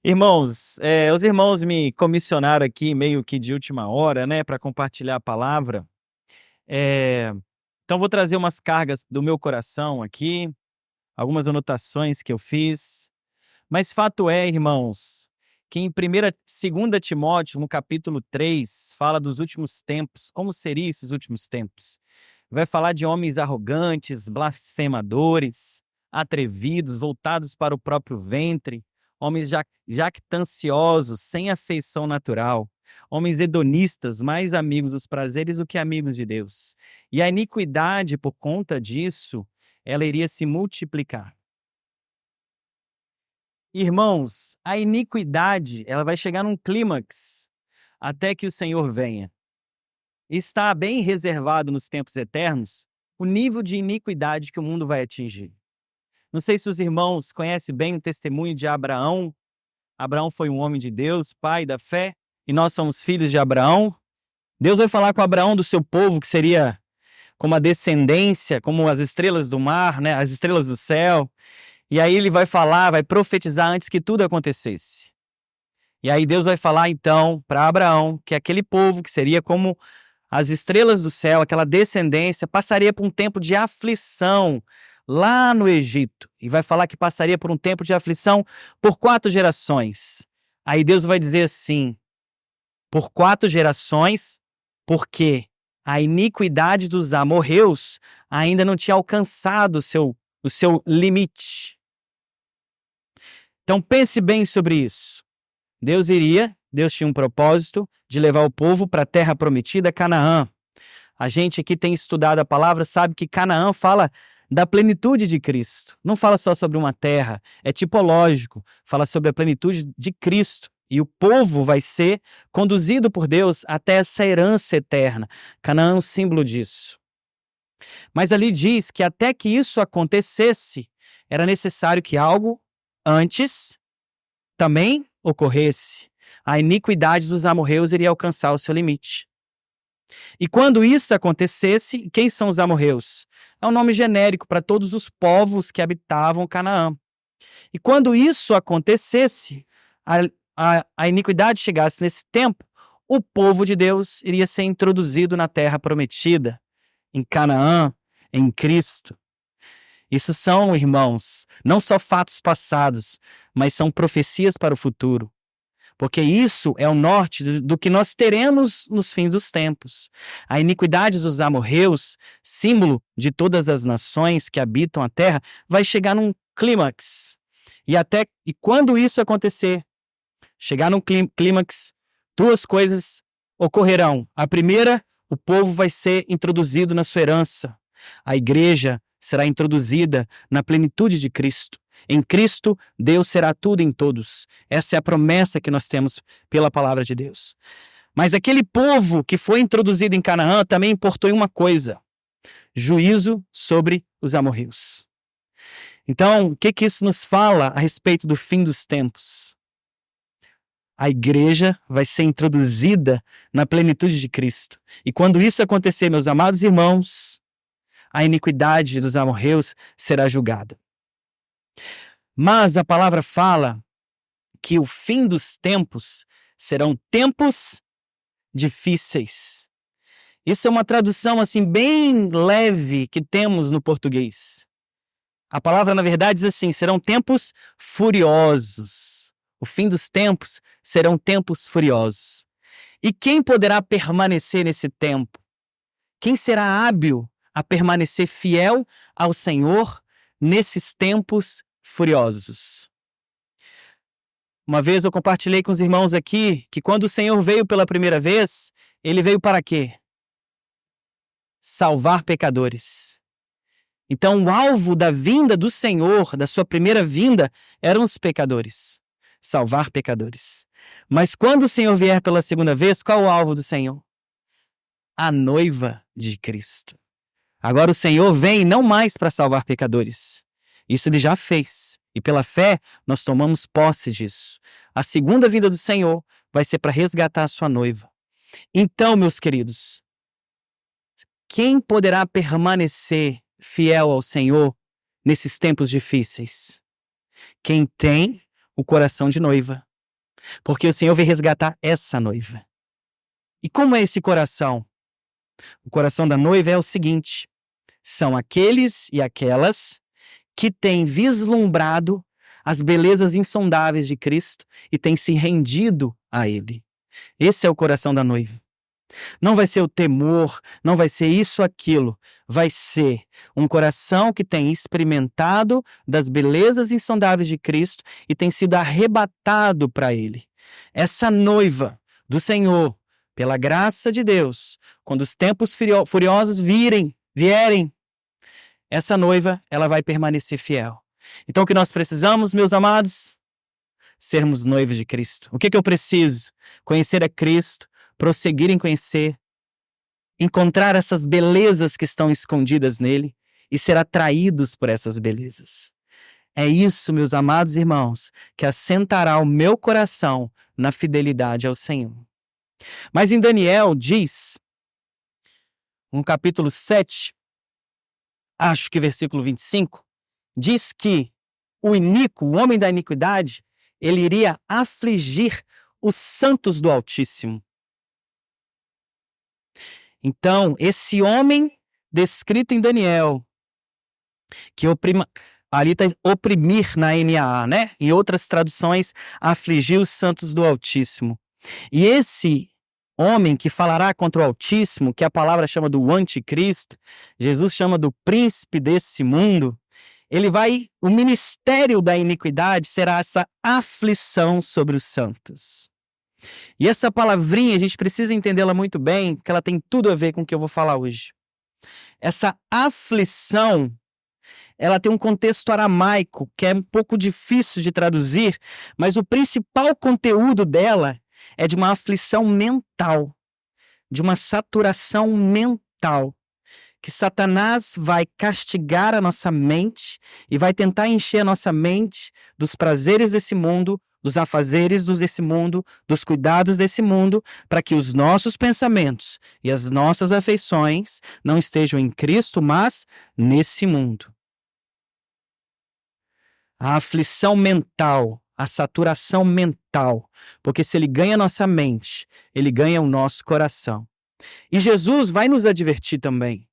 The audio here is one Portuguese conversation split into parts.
Irmãos, os irmãos me comissionaram aqui meio que de última hora, né, para compartilhar a palavra. Eh, então vou trazer umas cargas do meu coração aqui, algumas anotações que eu fiz. Mas fato é, irmãos, que em 2 Timóteo, no capítulo 3, fala dos últimos tempos. Como seriam esses últimos tempos? Vai falar de homens arrogantes, blasfemadores, atrevidos, voltados para o próprio ventre, homens jactanciosos, sem afeição natural, homens hedonistas, mais amigos dos prazeres do que amigos de Deus. E a iniquidade, por conta disso, ela iria se multiplicar. Irmãos, a iniquidade, ela vai chegar num clímax até que o Senhor venha. Está bem reservado nos tempos eternos o nível de iniquidade que o mundo vai atingir. Não sei se os irmãos conhecem bem o testemunho de Abraão. Abraão foi um homem de Deus, pai da fé, e nós somos filhos de Abraão. Deus vai falar com Abraão do seu povo, que seria como a descendência, como as estrelas do mar, né, as estrelas do céu. E aí ele vai falar, vai profetizar antes que tudo acontecesse. E aí Deus vai falar então para Abraão que aquele povo que seria como as estrelas do céu, aquela descendência, passaria por um tempo de aflição lá no Egito. E vai falar que passaria por um tempo de aflição por 4 gerações. Aí Deus vai dizer assim, por 4 gerações, porque a iniquidade dos amorreus ainda não tinha alcançado o seu limite. Então pense bem sobre isso. Deus tinha um propósito de levar o povo para a terra prometida, Canaã. A gente aqui tem estudado a palavra, sabe que Canaã fala da plenitude de Cristo. Não fala só sobre uma terra, é tipológico, fala sobre a plenitude de Cristo. E o povo vai ser conduzido por Deus até essa herança eterna. Canaã é um símbolo disso. Mas ali diz que até que isso acontecesse, era necessário que algo antes também ocorresse. A iniquidade dos amorreus iria alcançar o seu limite. E quando isso acontecesse, quem são os amorreus? É um nome genérico para todos os povos que habitavam Canaã. E quando isso acontecesse, a iniquidade chegasse nesse tempo, o povo de Deus iria ser introduzido na terra prometida, em Canaã, em Cristo. Isso são, irmãos, não só fatos passados, mas são profecias para o futuro. Porque isso é o norte do que nós teremos nos fins dos tempos. A iniquidade dos amorreus, símbolo de todas as nações que habitam a terra, vai chegar num clímax. E quando isso acontecer, chegar num clímax, 2 coisas ocorrerão. A primeira, o povo vai ser introduzido na sua herança. A igreja será introduzida na plenitude de Cristo. Em Cristo, Deus será tudo em todos. Essa é a promessa que nós temos pela palavra de Deus. Mas aquele povo que foi introduzido em Canaã também importou em uma coisa: juízo sobre os amorreus. Então, o que isso nos fala a respeito do fim dos tempos? A igreja vai ser introduzida na plenitude de Cristo. E quando isso acontecer, meus amados irmãos, a iniquidade dos amorreus será julgada. Mas a palavra fala que o fim dos tempos serão tempos difíceis. Isso é uma tradução assim bem leve que temos no português. A palavra, na verdade, diz assim: serão tempos furiosos. O fim dos tempos serão tempos furiosos. E quem poderá permanecer nesse tempo? Quem será hábil a permanecer fiel ao Senhor nesses tempos furiosos? Uma vez eu compartilhei com os irmãos aqui que quando o Senhor veio pela primeira vez, ele veio para quê? Salvar pecadores. Então o alvo da vinda do Senhor, da sua primeira vinda, eram os pecadores. Salvar pecadores. Mas quando o Senhor vier pela segunda vez, qual o alvo do Senhor? A noiva de Cristo. Agora o Senhor vem não mais para salvar pecadores. Isso ele já fez. E pela fé, nós tomamos posse disso. A segunda vinda do Senhor vai ser para resgatar a sua noiva. Então, meus queridos, quem poderá permanecer fiel ao Senhor nesses tempos difíceis? Quem tem o coração de noiva. porque o Senhor veio resgatar essa noiva. E como é esse coração? O coração da noiva é o seguinte: são aqueles e aquelas que têm vislumbrado as belezas insondáveis de Cristo e têm se rendido a Ele. Esse é o coração da noiva. Não vai ser o temor, não vai ser isso, aquilo. Vai ser um coração que tem experimentado das belezas insondáveis de Cristo e tem sido arrebatado para Ele. Essa noiva do Senhor, pela graça de Deus, quando os tempos furiosos vierem, essa noiva, ela vai permanecer fiel. Então o que nós precisamos, meus amados? Sermos noivos de Cristo. O que eu preciso? Conhecer a Cristo, prosseguir em conhecer, encontrar essas belezas que estão escondidas nele e ser atraídos por essas belezas. É isso, meus amados irmãos, que assentará o meu coração na fidelidade ao Senhor. Mas em Daniel diz, no capítulo 7, acho que versículo 25, diz que o iníquo, o homem da iniquidade, ele iria afligir os santos do Altíssimo. Então, esse homem descrito em Daniel, que ali está oprimir na NAA, né? Em outras traduções, afligir os santos do Altíssimo. E esse homem que falará contra o Altíssimo, que a palavra chama do anticristo, Jesus chama do príncipe desse mundo, o ministério da iniquidade será essa aflição sobre os santos. E essa palavrinha, a gente precisa entendê-la muito bem, porque ela tem tudo a ver com o que eu vou falar hoje. Essa aflição, ela tem um contexto aramaico, que é um pouco difícil de traduzir, mas o principal conteúdo dela é de uma aflição mental, de uma saturação mental, que Satanás vai castigar a nossa mente e vai tentar encher a nossa mente dos prazeres desse mundo, dos afazeres desse mundo, dos cuidados desse mundo, para que os nossos pensamentos e as nossas afeições não estejam em Cristo, mas nesse mundo. A aflição mental, a saturação mental, porque se ele ganha a nossa mente, ele ganha o nosso coração. E Jesus vai nos advertir também.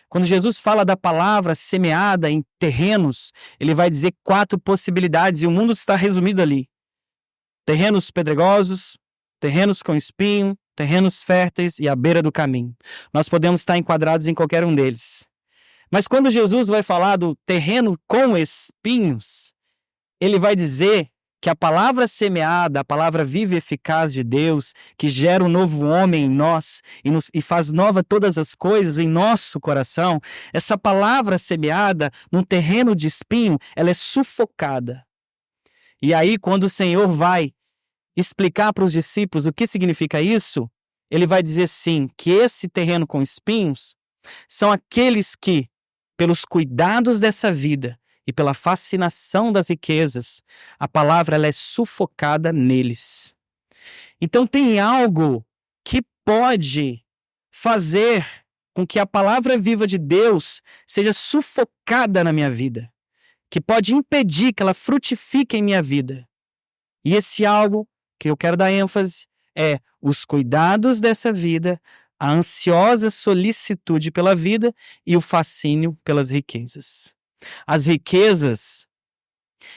Quando Jesus fala da palavra semeada em terrenos, ele vai dizer 4 possibilidades, e o mundo está resumido ali. Terrenos pedregosos, terrenos com espinho, terrenos férteis e à beira do caminho. Nós podemos estar enquadrados em qualquer um deles. Mas quando Jesus vai falar do terreno com espinhos, ele vai dizer que a palavra semeada, a palavra viva e eficaz de Deus, que gera um novo homem em nós e faz nova todas as coisas em nosso coração, essa palavra semeada num terreno de espinho, ela é sufocada. E aí, quando o Senhor vai explicar para os discípulos o que significa isso, ele vai dizer sim, que esse terreno com espinhos são aqueles que, pelos cuidados dessa vida e pela fascinação das riquezas, a palavra ela é sufocada neles. Então tem algo que pode fazer com que a palavra viva de Deus seja sufocada na minha vida, que pode impedir que ela frutifique em minha vida. E esse algo que eu quero dar ênfase é os cuidados dessa vida, a ansiosa solicitude pela vida e o fascínio pelas riquezas. As riquezas,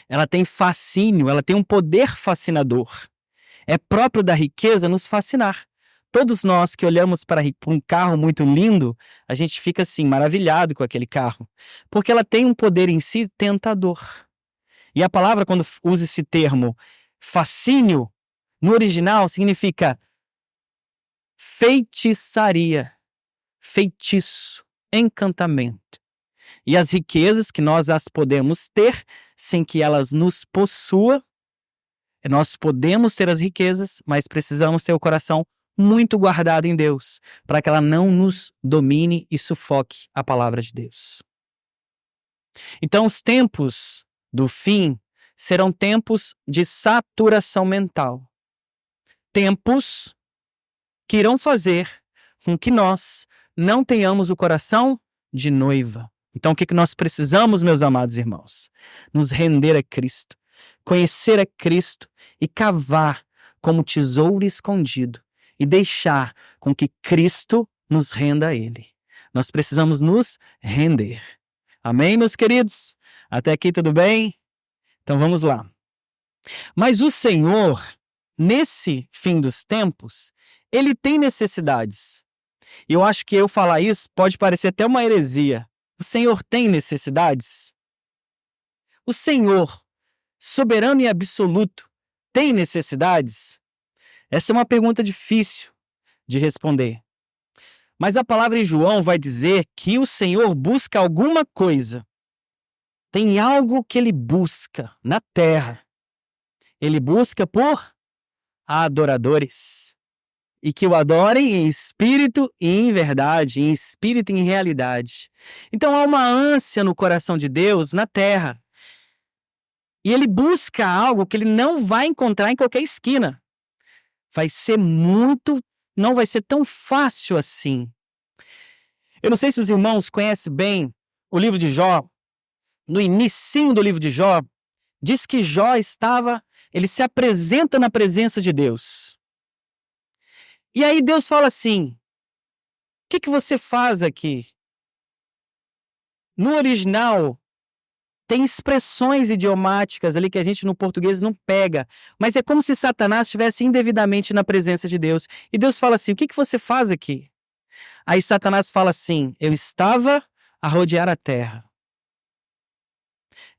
ela tem fascínio, ela tem um poder fascinador. É próprio da riqueza nos fascinar. Todos nós que olhamos para um carro muito lindo, a gente fica assim, maravilhado com aquele carro, porque ela tem um poder em si tentador. E a palavra, quando usa esse termo fascínio, no original significa feitiçaria, feitiço, encantamento. E as riquezas que nós as podemos ter sem que elas nos possuam, nós podemos ter as riquezas, mas precisamos ter o coração muito guardado em Deus, para que ela não nos domine e sufoque a palavra de Deus. Então, os tempos do fim serão tempos de saturação mental. Tempos que irão fazer com que nós não tenhamos o coração de noiva. Então, o que nós precisamos, meus amados irmãos? Nos render a Cristo, conhecer a Cristo e cavar como tesouro escondido e deixar com que Cristo nos renda a Ele. Nós precisamos nos render. Amém, meus queridos? Até aqui tudo bem? Então vamos lá. Mas o Senhor, nesse fim dos tempos, Ele tem necessidades. E eu acho que eu falar isso pode parecer até uma heresia. O Senhor tem necessidades? O Senhor, soberano e absoluto, tem necessidades? Essa é uma pergunta difícil de responder. Mas a palavra em João vai dizer que o Senhor busca alguma coisa. Tem algo que ele busca na terra. Ele busca por adoradores. E que o adorem em espírito e em verdade, em espírito e em realidade. Então há uma ânsia no coração de Deus na terra. E ele busca algo que ele não vai encontrar em qualquer esquina. Não vai ser tão fácil assim. Eu não sei se os irmãos conhecem bem o livro de Jó. No inicinho do livro de Jó, diz que Jó ele se apresenta na presença de Deus. E aí Deus fala assim, o que você faz aqui? No original, tem expressões idiomáticas ali que a gente no português não pega, mas é como se Satanás estivesse indevidamente na presença de Deus. E Deus fala assim, o que você faz aqui? Aí Satanás fala assim, eu estava a rodear a terra.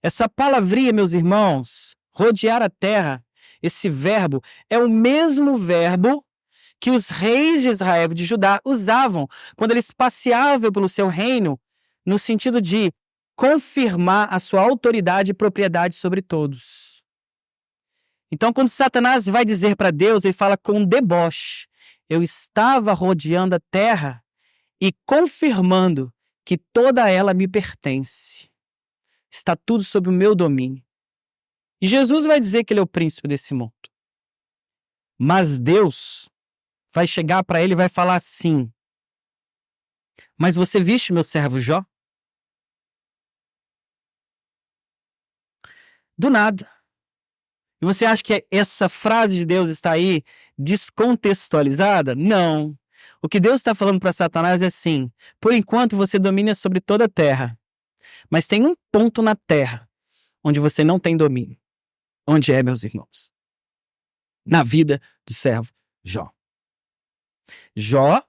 Essa palavrinha, meus irmãos, rodear a terra, esse verbo, é o mesmo verbo que os reis de Israel e de Judá usavam quando eles passeavam pelo seu reino, no sentido de confirmar a sua autoridade e propriedade sobre todos. Então, quando Satanás vai dizer para Deus, ele fala com deboche, eu estava rodeando a terra e confirmando que toda ela me pertence. Está tudo sob o meu domínio. E Jesus vai dizer que ele é o príncipe desse mundo. Mas Deus vai chegar para ele e vai falar assim, mas você viste meu servo Jó? Do nada. E você acha que essa frase de Deus está aí descontextualizada? Não. O que Deus está falando para Satanás é assim, por enquanto você domina sobre toda a terra, mas tem um ponto na terra onde você não tem domínio. Onde é, meus irmãos? Na vida do servo Jó. Jó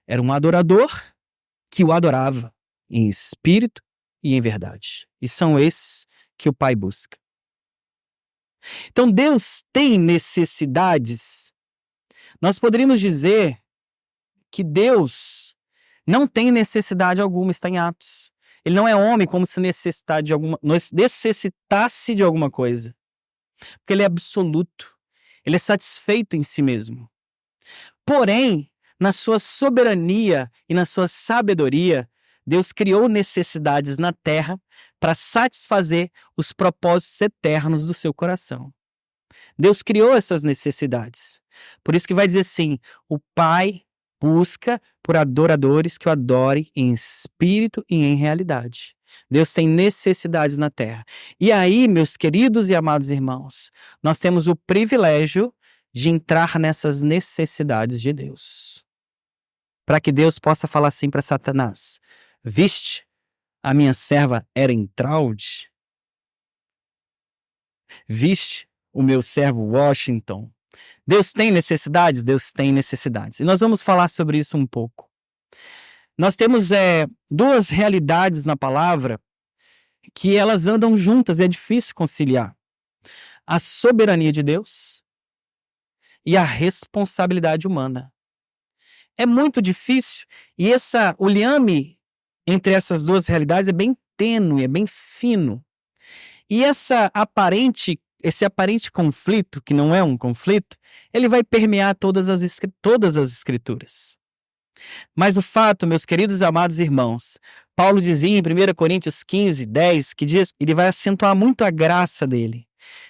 era um adorador que o adorava em espírito e em verdade. E são esses que o Pai busca. Então Deus tem necessidades. Nós poderíamos dizer que Deus não tem necessidade alguma, está em Atos. Ele não é homem como se necessitasse de alguma coisa. Porque ele é absoluto. Ele é satisfeito em si mesmo. Porém, na sua soberania e na sua sabedoria, Deus criou necessidades na terra para satisfazer os propósitos eternos do seu coração. Deus criou essas necessidades. Por isso que vai dizer assim, o Pai busca por adoradores que o adorem em espírito e em realidade. Deus tem necessidades na terra. E aí, meus queridos e amados irmãos, nós temos o privilégio de entrar nessas necessidades de Deus. Para que Deus possa falar assim para Satanás, viste, a minha serva Erentraud? Viste o meu servo Washington? Deus tem necessidades? Deus tem necessidades. E nós vamos falar sobre isso um pouco. Nós temos duas realidades na palavra que elas andam juntas, é difícil conciliar. A soberania de Deus e a responsabilidade humana. É muito difícil e o liame entre essas duas realidades é bem tênue, é bem fino. E esse aparente conflito, que não é um conflito, ele vai permear todas as escrituras. Mas o fato, meus queridos e amados irmãos, Paulo dizia em 1 Coríntios 15, 10, que ele vai acentuar muito a graça dele.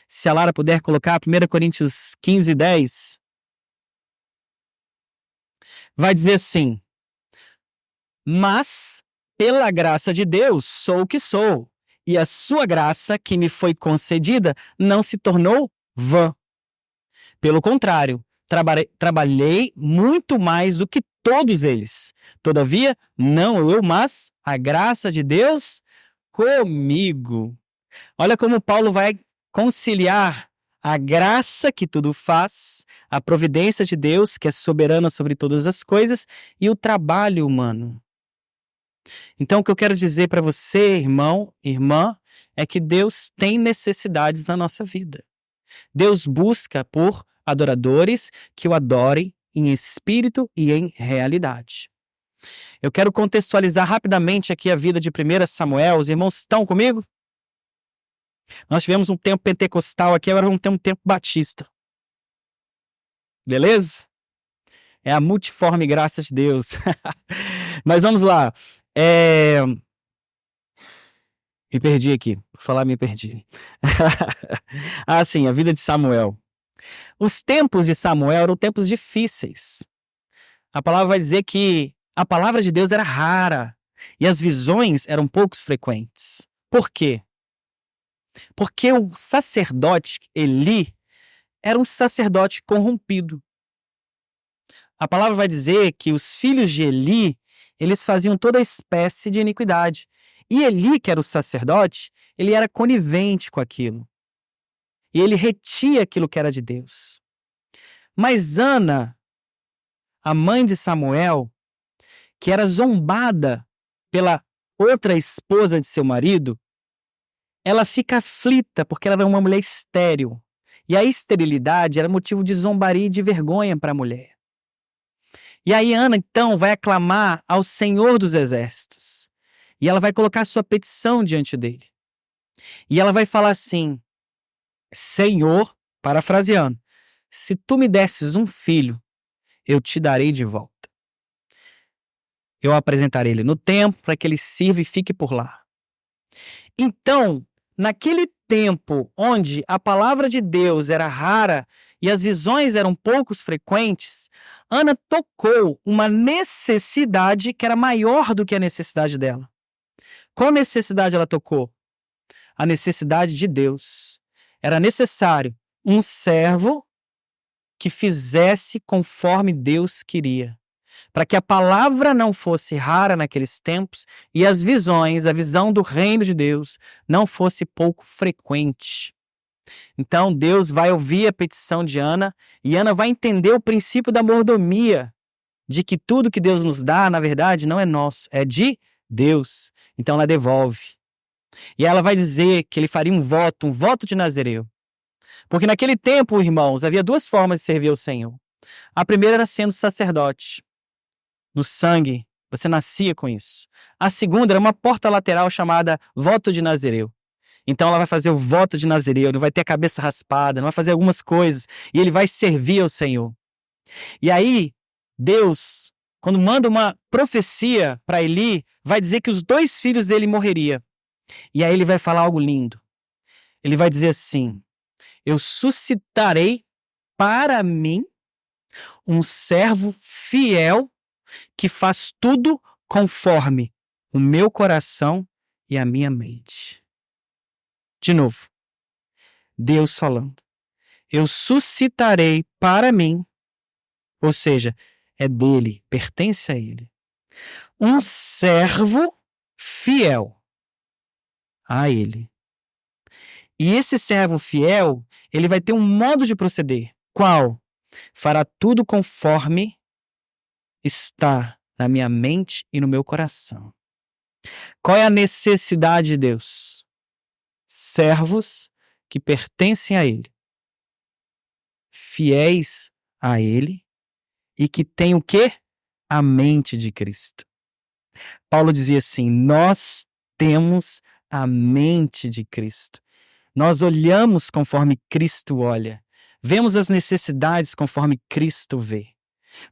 Se a Lara puder colocar 1 Coríntios 15, 10, vai dizer assim, mas pela graça de Deus sou o que sou, e a sua graça que me foi concedida não se tornou vã. Pelo contrário, trabalhei muito mais do que todos eles. Todavia, não eu, mas a graça de Deus comigo. Olha como Paulo vai conciliar a graça que tudo faz, a providência de Deus, que é soberana sobre todas as coisas, e o trabalho humano. Então, o que eu quero dizer para você, irmão, irmã, é que Deus tem necessidades na nossa vida. Deus busca por adoradores que o adorem em espírito e em realidade. Eu quero contextualizar rapidamente aqui a vida de 1 Samuel. Os irmãos estão comigo? Nós tivemos um tempo pentecostal aqui, agora vamos ter um tempo batista. Beleza? É a multiforme graça de Deus. Mas vamos lá. Me perdi aqui. Por falar, me perdi. Ah, sim, a vida de Samuel. Os tempos de Samuel eram tempos difíceis. A palavra vai dizer que a palavra de Deus era rara e as visões eram poucos frequentes. Por quê? Porque o sacerdote Eli era um sacerdote corrompido. A palavra vai dizer que os filhos de Eli, eles faziam toda espécie de iniquidade. E Eli, que era o sacerdote, ele era conivente com aquilo. E ele retia aquilo que era de Deus. Mas Ana, a mãe de Samuel, que era zombada pela outra esposa de seu marido, ela fica aflita porque ela era uma mulher estéril. E a esterilidade era motivo de zombaria e de vergonha para a mulher. E aí Ana, então, vai aclamar ao Senhor dos Exércitos. E ela vai colocar sua petição diante dele. E ela vai falar assim: Senhor, parafraseando, se tu me desses um filho, eu te darei de volta. Eu apresentarei ele no templo para que ele sirva e fique por lá. Então, naquele tempo onde a palavra de Deus era rara e as visões eram poucos frequentes, Ana tocou uma necessidade que era maior do que a necessidade dela. Qual necessidade ela tocou? A necessidade de Deus. Era necessário um servo que fizesse conforme Deus queria, para que a palavra não fosse rara naqueles tempos e as visões, a visão do reino de Deus, não fosse pouco frequente. Então Deus vai ouvir a petição de Ana e Ana vai entender o princípio da mordomia, de que tudo que Deus nos dá, na verdade, não é nosso, é de Deus. Então ela devolve. E ela vai dizer que ele faria um voto de Nazireu. Porque naquele tempo, irmãos, havia duas formas de servir ao Senhor. A primeira era sendo sacerdote. No sangue, você nascia com isso. A segunda era uma porta lateral chamada voto de Nazireu. Então ela vai fazer o voto de Nazireu, não vai ter a cabeça raspada, não vai fazer algumas coisas, e ele vai servir ao Senhor. E aí, Deus, quando manda uma profecia para Eli, vai dizer que os 2 filhos dele morreriam. E aí ele vai falar algo lindo. Ele vai dizer assim: eu suscitarei para mim um servo fiel que faz tudo conforme o meu coração e a minha mente. De novo, Deus falando: eu suscitarei para mim, ou seja, é dele, pertence a ele, um servo fiel a ele. E esse servo fiel, ele vai ter um modo de proceder. Qual? Fará tudo conforme está na minha mente e no meu coração. Qual é a necessidade de Deus? Servos que pertencem a Ele, fiéis a Ele e que têm o quê? A mente de Cristo. Paulo dizia assim: nós temos a mente de Cristo. Nós olhamos conforme Cristo olha. Vemos as necessidades conforme Cristo vê.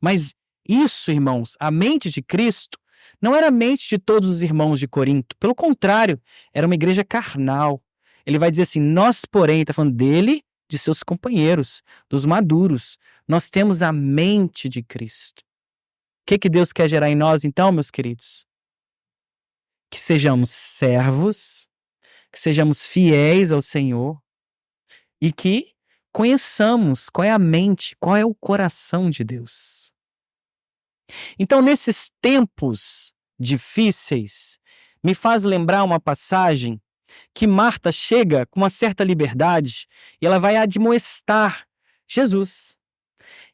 Mas isso, irmãos, a mente de Cristo não era a mente de todos os irmãos de Corinto. Pelo contrário, era uma igreja carnal. Ele vai dizer assim: nós, porém, está falando dele, de seus companheiros, dos maduros. Nós temos a mente de Cristo. O que Deus quer gerar em nós, então, meus queridos? Que sejamos servos, que sejamos fiéis ao Senhor e que conheçamos qual é a mente, qual é o coração de Deus. Então, nesses tempos difíceis, me faz lembrar uma passagem que Marta chega com uma certa liberdade e ela vai admoestar Jesus.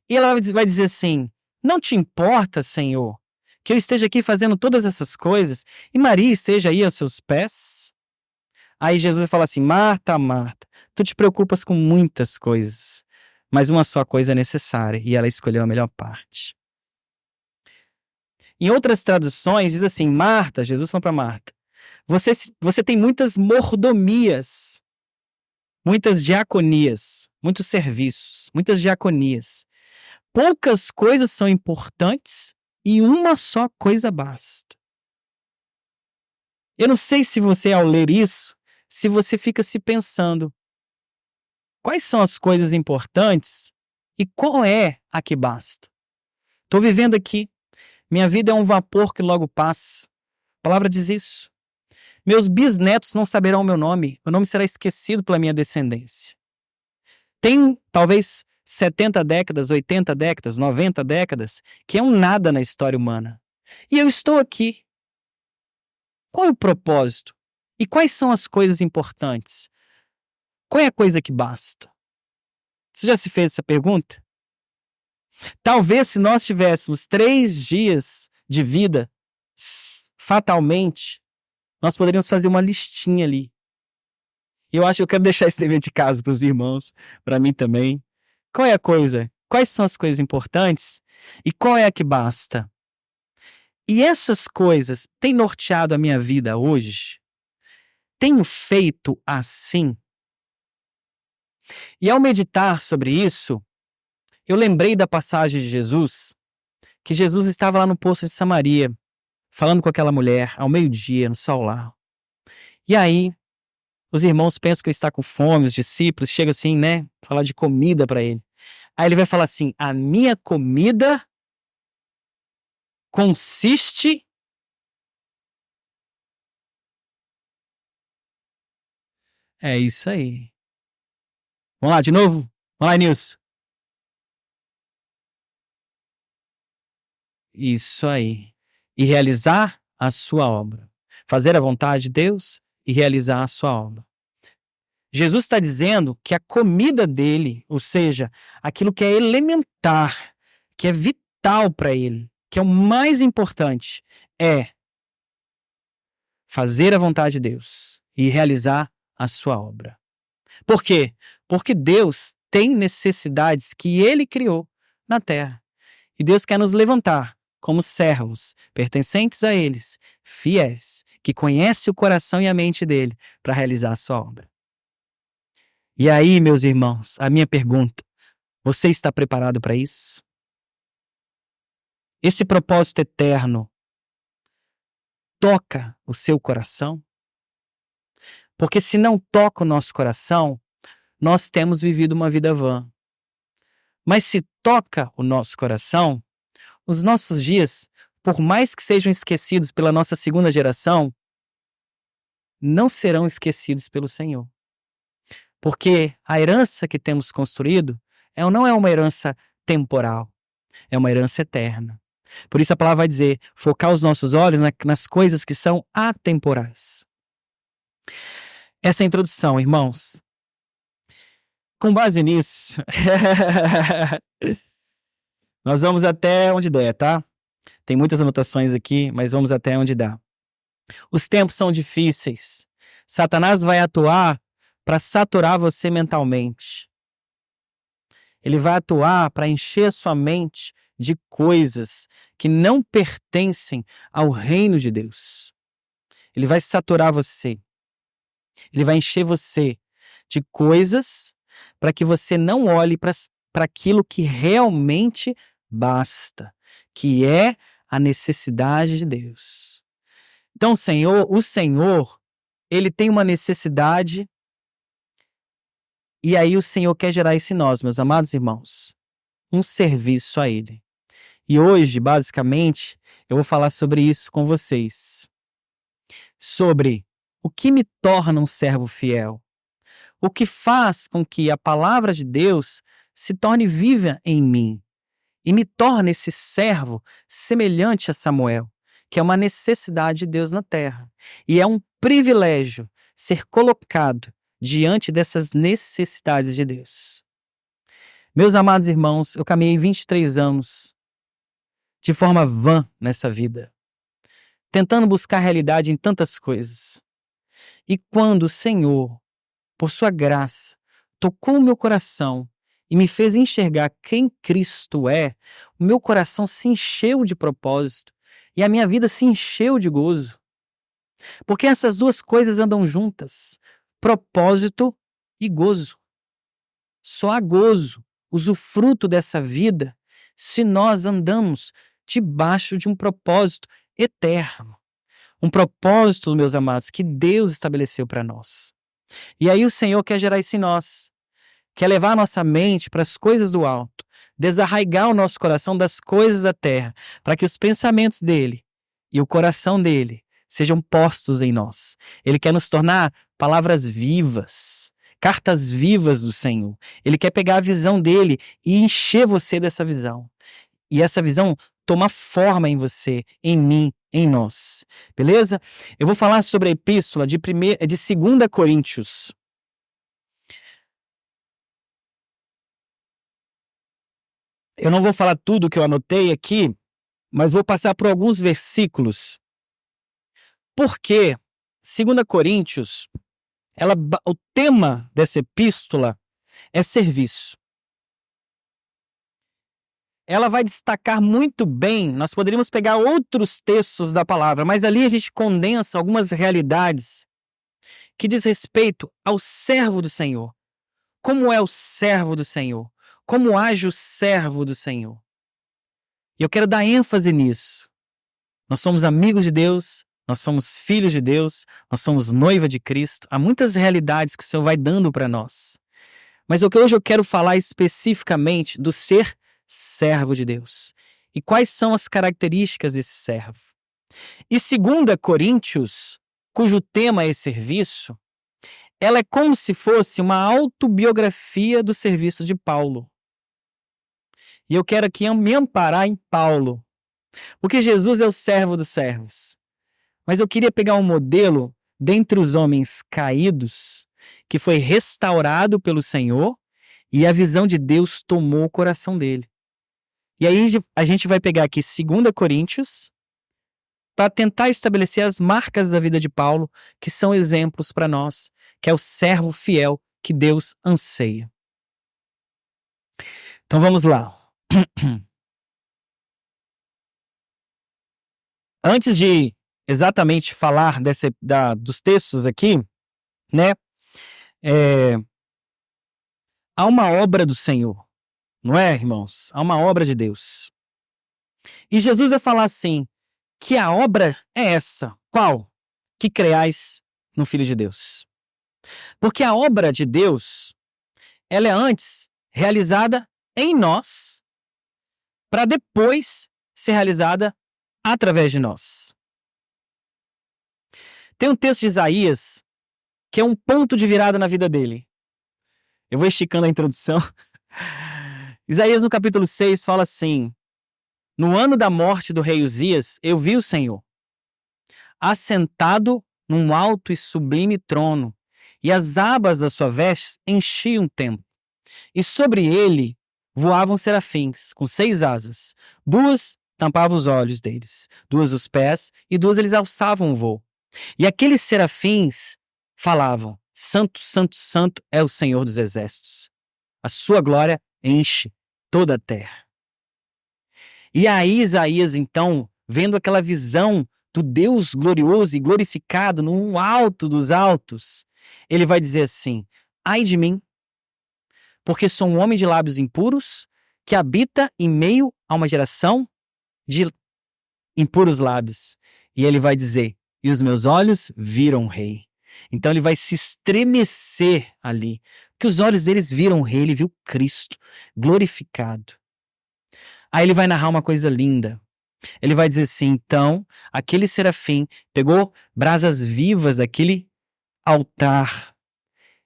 E ela vai dizer assim: não te importa, Senhor, que eu esteja aqui fazendo todas essas coisas e Maria esteja aí aos seus pés? Aí Jesus fala assim: Marta, Marta, tu te preocupas com muitas coisas, mas uma só coisa é necessária, e ela escolheu a melhor parte. Em outras traduções diz assim: Marta, Jesus falou para Marta, você tem muitas mordomias, muitas diaconias, muitos serviços, muitas diaconias. Poucas coisas são importantes e uma só coisa basta. Eu não sei se você, ao ler isso, se você fica se pensando, quais são as coisas importantes e qual é a que basta? Estou vivendo aqui, minha vida é um vapor que logo passa. A palavra diz isso. Meus bisnetos não saberão o meu nome será esquecido pela minha descendência. Tem talvez 70 décadas, 80 décadas, 90 décadas, que é um nada na história humana. E eu estou aqui. Qual é o propósito? E quais são as coisas importantes? Qual é a coisa que basta? Você já se fez essa pergunta? Talvez se nós tivéssemos 3 dias de vida, fatalmente, nós poderíamos fazer uma listinha ali. E eu acho que eu quero deixar esse dever de casa para os irmãos, para mim também. Qual é a coisa? Quais são as coisas importantes? E qual é a que basta? E essas coisas têm norteado a minha vida hoje? Tenho feito assim? E ao meditar sobre isso, eu lembrei da passagem de Jesus, que Jesus estava lá no poço de Samaria, falando com aquela mulher, ao meio-dia, no sol lá. E aí, os irmãos pensam que ele está com fome, os discípulos chegam assim, né, falar de comida para ele. Aí ele vai falar assim: a minha comida consiste... É isso aí. Vamos lá, de novo? Vamos lá, Nilson. Isso aí. E realizar a sua obra. Fazer a vontade de Deus e realizar a sua obra. Jesus está dizendo que a comida dele, ou seja, aquilo que é elementar, que é vital para ele, que é o mais importante, é fazer a vontade de Deus e realizar a sua obra. Por quê? Porque Deus tem necessidades que ele criou na terra. E Deus quer nos levantar como servos, pertencentes a eles, fiéis, que conhece o coração e a mente dele para realizar a sua obra. E aí, meus irmãos, a minha pergunta: você está preparado para isso? Esse propósito eterno toca o seu coração? Porque se não toca o nosso coração, nós temos vivido uma vida vã. Mas se toca o nosso coração, os nossos dias, por mais que sejam esquecidos pela nossa segunda geração, não serão esquecidos pelo Senhor. Porque a herança que temos construído não é uma herança temporal, é uma herança eterna. Por isso a palavra vai dizer, focar os nossos olhos nas coisas que são atemporais. Essa é a introdução, irmãos. Com base nisso, nós vamos até onde der, tá? Tem muitas anotações aqui, mas vamos até onde dá. Os tempos são difíceis. Satanás vai atuar para saturar você mentalmente. Ele vai atuar para encher a sua mente de coisas que não pertencem ao reino de Deus. Ele vai saturar você. Ele vai encher você de coisas para que você não olhe para aquilo que realmente basta, que é a necessidade de Deus. Então, o Senhor, ele tem uma necessidade, e aí o Senhor quer gerar isso em nós, meus amados irmãos, um serviço a Ele. E hoje, basicamente, eu vou falar sobre isso com vocês. Sobre o que me torna um servo fiel. o que faz com que a palavra de Deus se torne viva em mim e me torne esse servo semelhante a Samuel, que é uma necessidade de Deus na terra. E é um privilégio ser colocado diante dessas necessidades de Deus. Meus amados irmãos, eu caminhei 23 anos de forma vã nessa vida, tentando buscar realidade em tantas coisas. E quando o Senhor, por sua graça, tocou o meu coração e me fez enxergar quem Cristo é, o meu coração se encheu de propósito e a minha vida se encheu de gozo. Porque essas duas coisas andam juntas, propósito e gozo. Só há gozo, usufruto dessa vida, se nós andamos debaixo de um propósito eterno. Um propósito, meus amados, que Deus estabeleceu para nós. E aí o Senhor quer gerar isso em nós. Quer levar a nossa mente para as coisas do alto, desarraigar o nosso coração das coisas da terra, para que os pensamentos dele e o coração dele sejam postos em nós. Ele quer nos tornar palavras vivas, cartas vivas do Senhor. Ele quer pegar a visão dele e encher você dessa visão. E essa visão toma forma em você, em mim, em nós. Beleza? Eu vou falar sobre a epístola de 2 Coríntios. Eu não vou falar tudo que eu anotei aqui, mas vou passar por alguns versículos. Porque 2 Coríntios, o tema dessa epístola é serviço. Ela vai destacar muito bem, nós poderíamos pegar outros textos da palavra, mas ali a gente condensa algumas realidades que diz respeito ao servo do Senhor. Como é o servo do Senhor? Como age o servo do Senhor? E eu quero dar ênfase nisso. Nós somos amigos de Deus, nós somos filhos de Deus, nós somos noiva de Cristo. Há muitas realidades que o Senhor vai dando para nós. Mas o que hoje eu quero falar especificamente do ser servo de Deus. E quais são as características desse servo? E 2 Coríntios, cujo tema é serviço, ela é como se fosse uma autobiografia do serviço de Paulo. E eu quero aqui me amparar em Paulo, porque Jesus é o servo dos servos. Mas eu queria pegar um modelo dentre os homens caídos, que foi restaurado pelo Senhor, e a visão de Deus tomou o coração dele. E aí a gente vai pegar aqui 2 Coríntios, para tentar estabelecer as marcas da vida de Paulo, que são exemplos para nós, que é o servo fiel que Deus anseia. Então vamos lá. Antes de exatamente falar dos textos aqui, né? Há uma obra do Senhor, não é, irmãos? Há uma obra de Deus. E Jesus vai falar assim, que a obra é essa. Qual? Que creais no Filho de Deus. Porque a obra de Deus, ela é antes realizada em nós, para depois ser realizada através de nós. Tem um texto de Isaías que é um ponto de virada na vida dele. Eu vou esticando a introdução. Isaías, no capítulo 6, fala assim: no ano da morte do rei Uzias, eu vi o Senhor, assentado num alto e sublime trono, e as abas da sua veste enchiam o templo. E sobre ele voavam serafins, com 6 asas. 2 tampavam os olhos deles, 2 os pés, e 2 eles alçavam o voo. E aqueles serafins falavam: Santo, Santo, Santo é o Senhor dos exércitos. A sua glória enche toda a terra. E aí Isaías, então, vendo aquela visão do Deus glorioso e glorificado no alto dos altos, ele vai dizer assim: ai de mim, porque sou um homem de lábios impuros, que habita em meio a uma geração de impuros lábios. E ele vai dizer: e os meus olhos viram o rei. Então ele vai se estremecer ali, porque os olhos deles viram o rei, ele viu Cristo glorificado. Aí ele vai narrar uma coisa linda. Ele vai dizer assim: então, aquele serafim pegou brasas vivas daquele altar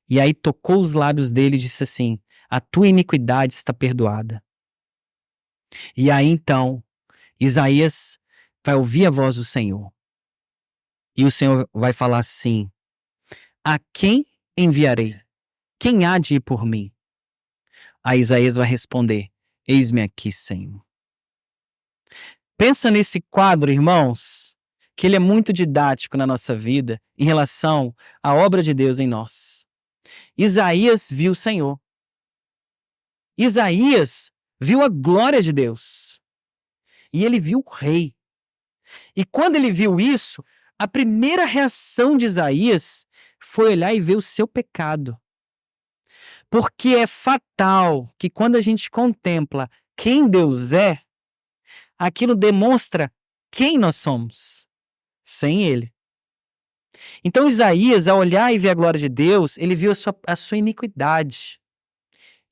E aí tocou os lábios dele e disse assim: a tua iniquidade está perdoada. E aí então, Isaías vai ouvir a voz do Senhor. E o Senhor vai falar assim: a quem enviarei? Quem há de ir por mim? Aí Isaías vai responder: eis-me aqui, Senhor. Pensa nesse quadro, irmãos, que ele é muito didático na nossa vida em relação à obra de Deus em nós. Isaías viu o Senhor. Isaías viu a glória de Deus. E ele viu o rei. E quando ele viu isso, a primeira reação de Isaías foi olhar e ver o seu pecado. Porque é fatal que quando a gente contempla quem Deus é, aquilo demonstra quem nós somos, sem Ele. Então Isaías, ao olhar e ver a glória de Deus, ele viu a sua iniquidade.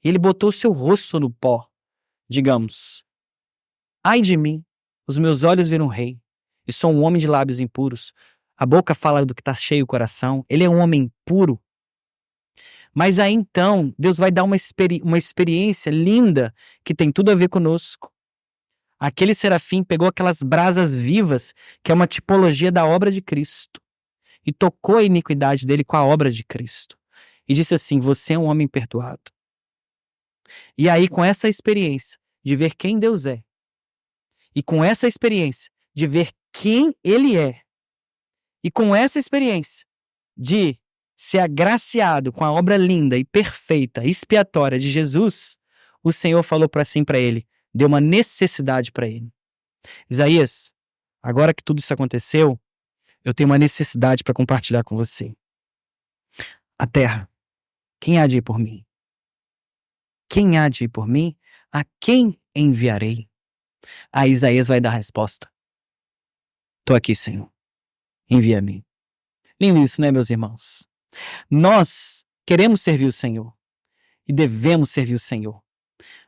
Ele botou o seu rosto no pó, digamos. Ai de mim, os meus olhos viram o rei, e sou um homem de lábios impuros. A boca fala do que está cheio o coração. Ele é um homem puro. Mas aí então, Deus vai dar uma experiência linda que tem tudo a ver conosco. Aquele serafim pegou aquelas brasas vivas, que é uma tipologia da obra de Cristo, e tocou a iniquidade dele com a obra de Cristo. E disse assim: você é um homem perdoado. E aí, com essa experiência de ver quem Deus é, e com essa experiência de ver quem Ele é, e com essa experiência de ser agraciado com a obra linda e perfeita, expiatória de Jesus, o Senhor falou para ele, deu uma necessidade para ele. Isaías, agora que tudo isso aconteceu, eu tenho uma necessidade para compartilhar com você. A terra, quem há de ir por mim? Quem há de ir por mim? A quem enviarei? Aí Isaías vai dar a resposta. Estou aqui, Senhor. Envia-me. Lindo isso, né, meus irmãos? Nós queremos servir o Senhor e devemos servir o Senhor.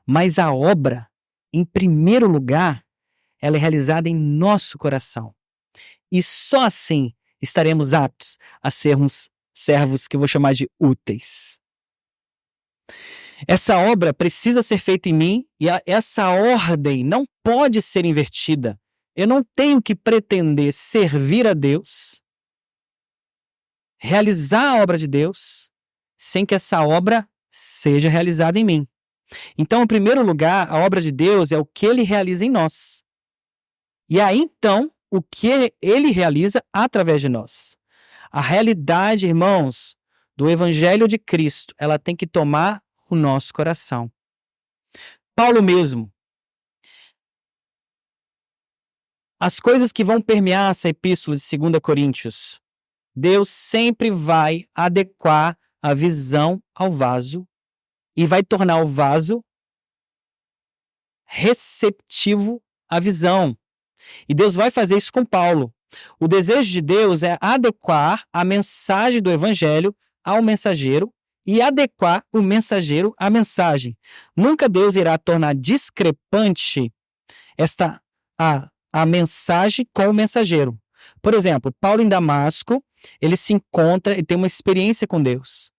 Mas a obra, em primeiro lugar, ela é realizada em nosso coração. E só assim estaremos aptos a sermos servos que eu vou chamar de úteis. Essa obra precisa ser feita em mim e essa ordem não pode ser invertida. Eu não tenho que pretender servir a Deus, realizar a obra de Deus, sem que essa obra seja realizada em mim. Então, em primeiro lugar, a obra de Deus é o que Ele realiza em nós. E aí, então, o que Ele realiza através de nós. A realidade, irmãos, do Evangelho de Cristo, ela tem que tomar o nosso coração. Paulo mesmo. As coisas que vão permear essa epístola de 2 Coríntios, Deus sempre vai adequar a visão ao vaso e vai tornar o vaso receptivo à visão. E Deus vai fazer isso com Paulo. O desejo de Deus é adequar a mensagem do Evangelho ao mensageiro e adequar o mensageiro à mensagem. Nunca Deus irá tornar discrepante a mensagem com o mensageiro. Por exemplo, Paulo em Damasco, ele se encontra e tem uma experiência com Deus.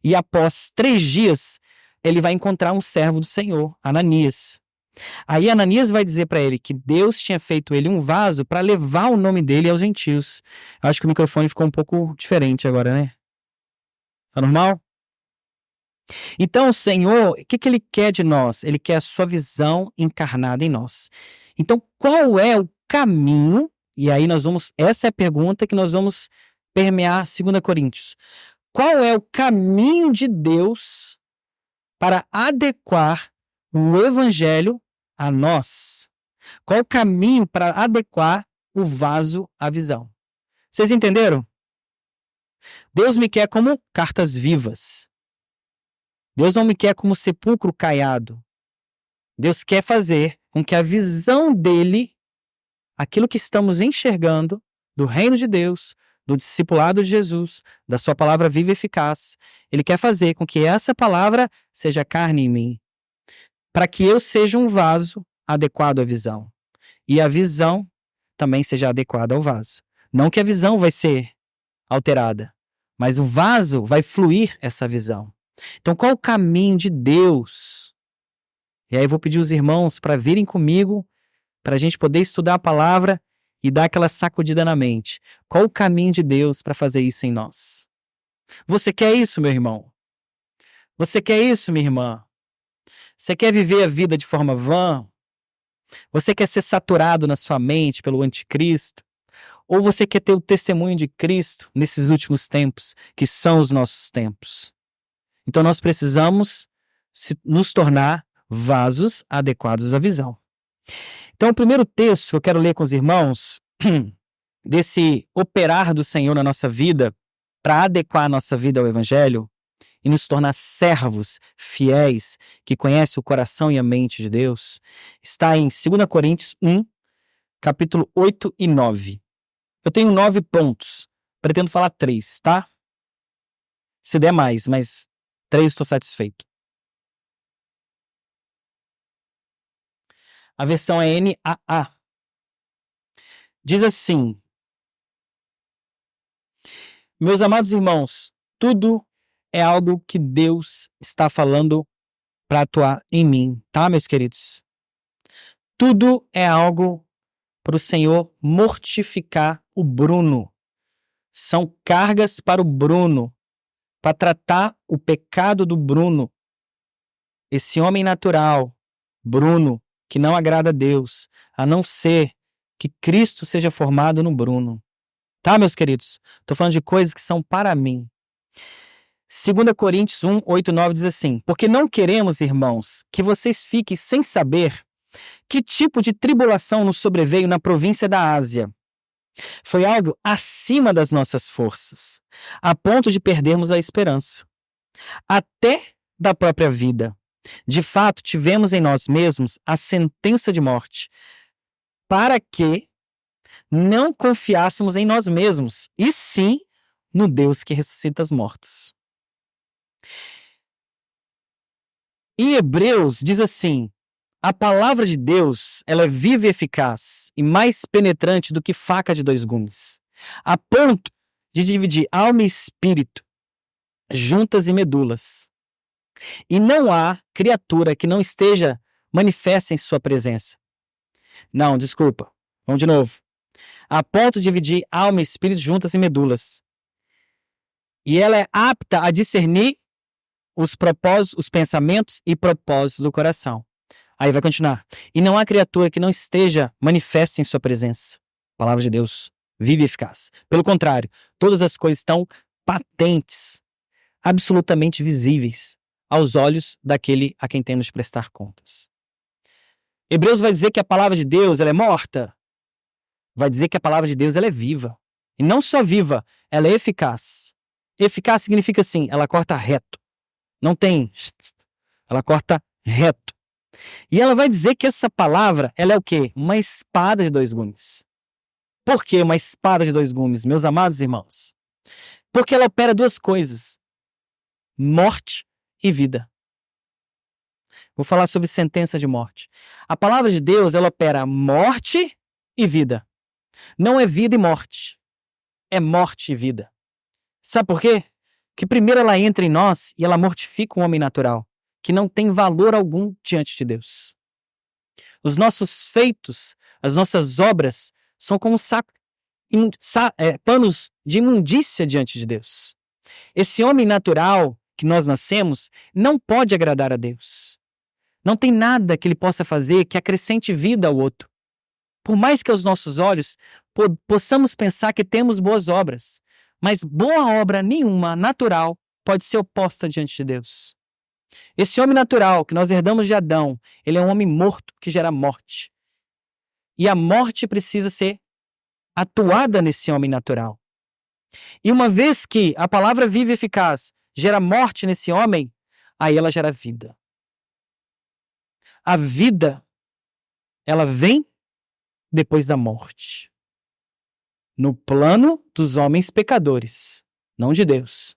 E após 3 dias, ele vai encontrar um servo do Senhor, Ananias. Aí Ananias vai dizer para ele que Deus tinha feito ele um vaso para levar o nome dele aos gentios. Eu acho que o microfone ficou um pouco diferente agora, né? Tá normal? Então o Senhor, o que Ele quer de nós? Ele quer a sua visão encarnada em nós. Então qual é o caminho? E aí essa é a pergunta que nós vamos permear 2 Coríntios. Qual é o caminho de Deus para adequar o Evangelho a nós? Qual o caminho para adequar o vaso à visão? Vocês entenderam? Deus me quer como cartas vivas. Deus não me quer como sepulcro caiado. Deus quer fazer com que a visão dele, aquilo que estamos enxergando do reino de Deus, do discipulado de Jesus, da sua palavra viva e eficaz, ele quer fazer com que essa palavra seja carne em mim, para que eu seja um vaso adequado à visão. E a visão também seja adequada ao vaso. Não que a visão vai ser alterada, mas o vaso vai fluir essa visão. Então, qual o caminho de Deus? E aí eu vou pedir os irmãos para virem comigo, para a gente poder estudar a palavra e dar aquela sacudida na mente. Qual o caminho de Deus para fazer isso em nós? Você quer isso, meu irmão? Você quer isso, minha irmã? Você quer viver a vida de forma vã? Você quer ser saturado na sua mente pelo anticristo? Ou você quer ter o testemunho de Cristo nesses últimos tempos, que são os nossos tempos? Então nós precisamos nos tornar vasos adequados à visão. Então o primeiro texto que eu quero ler com os irmãos, desse operar do Senhor na nossa vida, para adequar a nossa vida ao Evangelho e nos tornar servos fiéis, que conhecem o coração e a mente de Deus, está em 2 Coríntios 1, capítulo 8 e 9. Eu tenho 9 pontos, pretendo falar 3, tá? Se der mais, mas 3 estou satisfeito. A versão é NAA. Diz assim: meus amados irmãos, tudo é algo que Deus está falando para atuar em mim, tá, meus queridos? Tudo é algo para o Senhor mortificar o Bruno. São cargas para o Bruno, para tratar o pecado do Bruno. Esse homem natural, Bruno, que não agrada a Deus, a não ser que Cristo seja formado no Bruno. Tá, meus queridos? Estou falando de coisas que são para mim. 2 Coríntios 1, 8, 9 diz assim: porque não queremos, irmãos, que vocês fiquem sem saber que tipo de tribulação nos sobreveio na província da Ásia. Foi algo acima das nossas forças, a ponto de perdermos a esperança, até da própria vida. De fato, tivemos em nós mesmos a sentença de morte, para que não confiássemos em nós mesmos, e sim no Deus que ressuscita os mortos. Em Hebreus diz assim: a palavra de Deus, ela é viva e eficaz e mais penetrante do que faca de 2 gumes, a ponto de dividir alma e espírito, juntas e medulas. E não há criatura que não esteja manifesta em sua presença. Não, desculpa. Vamos de novo. A ponto de dividir alma e espírito, juntas e medulas. E ela é apta a discernir os propósitos, os pensamentos e propósitos do coração. Aí vai continuar. E não há criatura que não esteja manifesta em sua presença. Palavra de Deus, viva e eficaz. Pelo contrário, todas as coisas estão patentes, absolutamente visíveis aos olhos daquele a quem temos de prestar contas. Hebreus vai dizer que a palavra de Deus ela é morta. Vai dizer que a palavra de Deus ela é viva. E não só viva, ela é eficaz. Eficaz significa assim, ela corta reto. Não tem... Ela corta reto. E ela vai dizer que essa palavra, ela é o quê? Uma espada de 2 gumes. Por que uma espada de 2 gumes, meus amados irmãos? Porque ela opera 2 coisas: morte e vida. Vou falar sobre sentença de morte. A palavra de Deus, ela opera morte e vida. Não é vida e morte. É morte e vida. Sabe por quê? Que primeiro ela entra em nós e ela mortifica o homem natural, que não tem valor algum diante de Deus. Os nossos feitos, as nossas obras, são como panos de imundícia diante de Deus. Esse homem natural que nós nascemos não pode agradar a Deus. Não tem nada que ele possa fazer que acrescente vida ao outro. Por mais que aos nossos olhos possamos pensar que temos boas obras, mas boa obra nenhuma, natural, pode ser oposta diante de Deus. Esse homem natural que nós herdamos de Adão, ele é um homem morto que gera morte. E a morte precisa ser atuada nesse homem natural. E uma vez que a palavra viva e eficaz gera morte nesse homem, aí ela gera vida. A vida, ela vem depois da morte. No plano dos homens pecadores, não de Deus.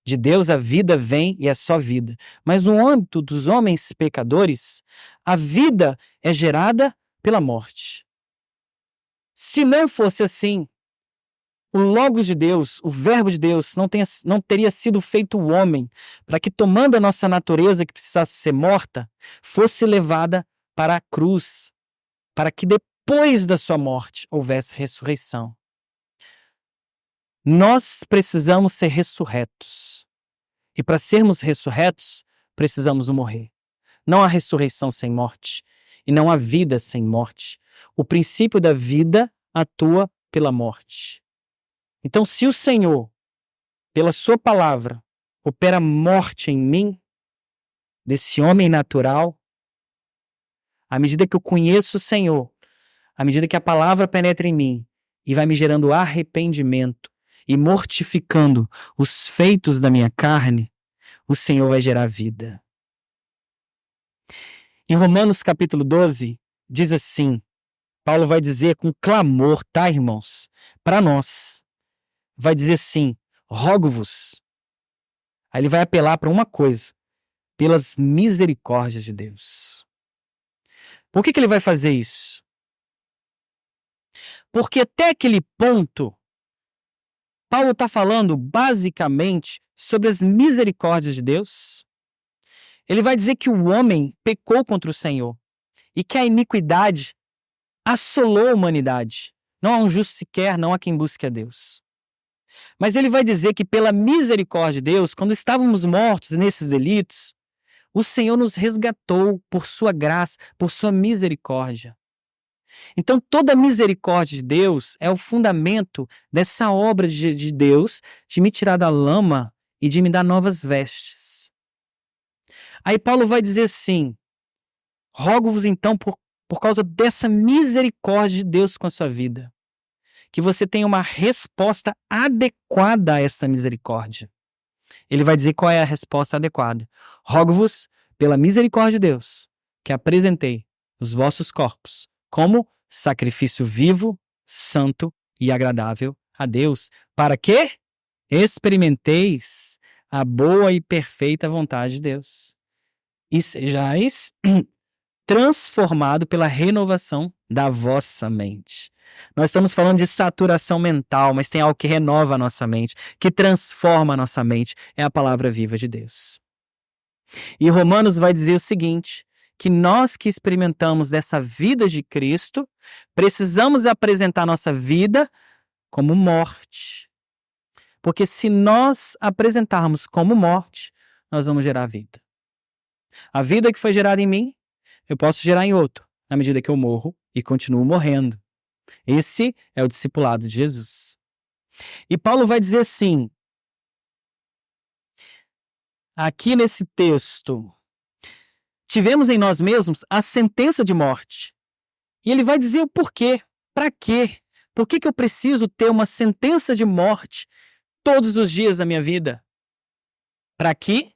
De Deus a vida vem e é só vida. Mas no âmbito dos homens pecadores, a vida é gerada pela morte. Se não fosse assim, o Logos de Deus, o Verbo de Deus, não teria sido feito o homem para que, tomando a nossa natureza que precisasse ser morta, fosse levada para a cruz, para que depois da sua morte houvesse ressurreição. Nós precisamos ser ressurretos. E para sermos ressurretos, precisamos morrer. Não há ressurreição sem morte, e não há vida sem morte. O princípio da vida atua pela morte. Então, se o Senhor, pela sua palavra, opera morte em mim, desse homem natural, à medida que eu conheço o Senhor, à medida que a palavra penetra em mim e vai me gerando arrependimento e mortificando os feitos da minha carne, o Senhor vai gerar vida. Em Romanos capítulo 12, diz assim, Paulo vai dizer com clamor, tá, irmãos? Para nós. Vai dizer assim, rogo-vos. Aí ele vai apelar para uma coisa, pelas misericórdias de Deus. Por que ele vai fazer isso? Porque até aquele ponto, Paulo está falando basicamente sobre as misericórdias de Deus. Ele vai dizer que o homem pecou contra o Senhor e que a iniquidade assolou a humanidade. Não há um justo sequer, não há quem busque a Deus. Mas ele vai dizer que pela misericórdia de Deus, quando estávamos mortos nesses delitos, o Senhor nos resgatou por sua graça, por sua misericórdia. Então toda a misericórdia de Deus é o fundamento dessa obra de Deus de me tirar da lama e de me dar novas vestes. Aí Paulo vai dizer assim, rogo-vos então por causa dessa misericórdia de Deus com a sua vida, que você tenha uma resposta adequada a essa misericórdia. Ele vai dizer qual é a resposta adequada. Rogo-vos, pela misericórdia de Deus, que apresentei os vossos corpos como sacrifício vivo, santo e agradável a Deus, para que experimenteis a boa e perfeita vontade de Deus e sejais transformado pela renovação da vossa mente. Nós estamos falando de saturação mental, mas tem algo que renova a nossa mente, que transforma a nossa mente, é a palavra viva de Deus. E Romanos vai dizer o seguinte, que nós que experimentamos dessa vida de Cristo, precisamos apresentar nossa vida como morte. Porque se nós apresentarmos como morte, nós vamos gerar vida. A vida que foi gerada em mim, eu posso gerar em outro, na medida que eu morro e continuo morrendo. Esse é o discipulado de Jesus. E Paulo vai dizer assim, aqui nesse texto, tivemos em nós mesmos a sentença de morte. E ele vai dizer o porquê. Para quê? Por que eu preciso ter uma sentença de morte todos os dias da minha vida? Para que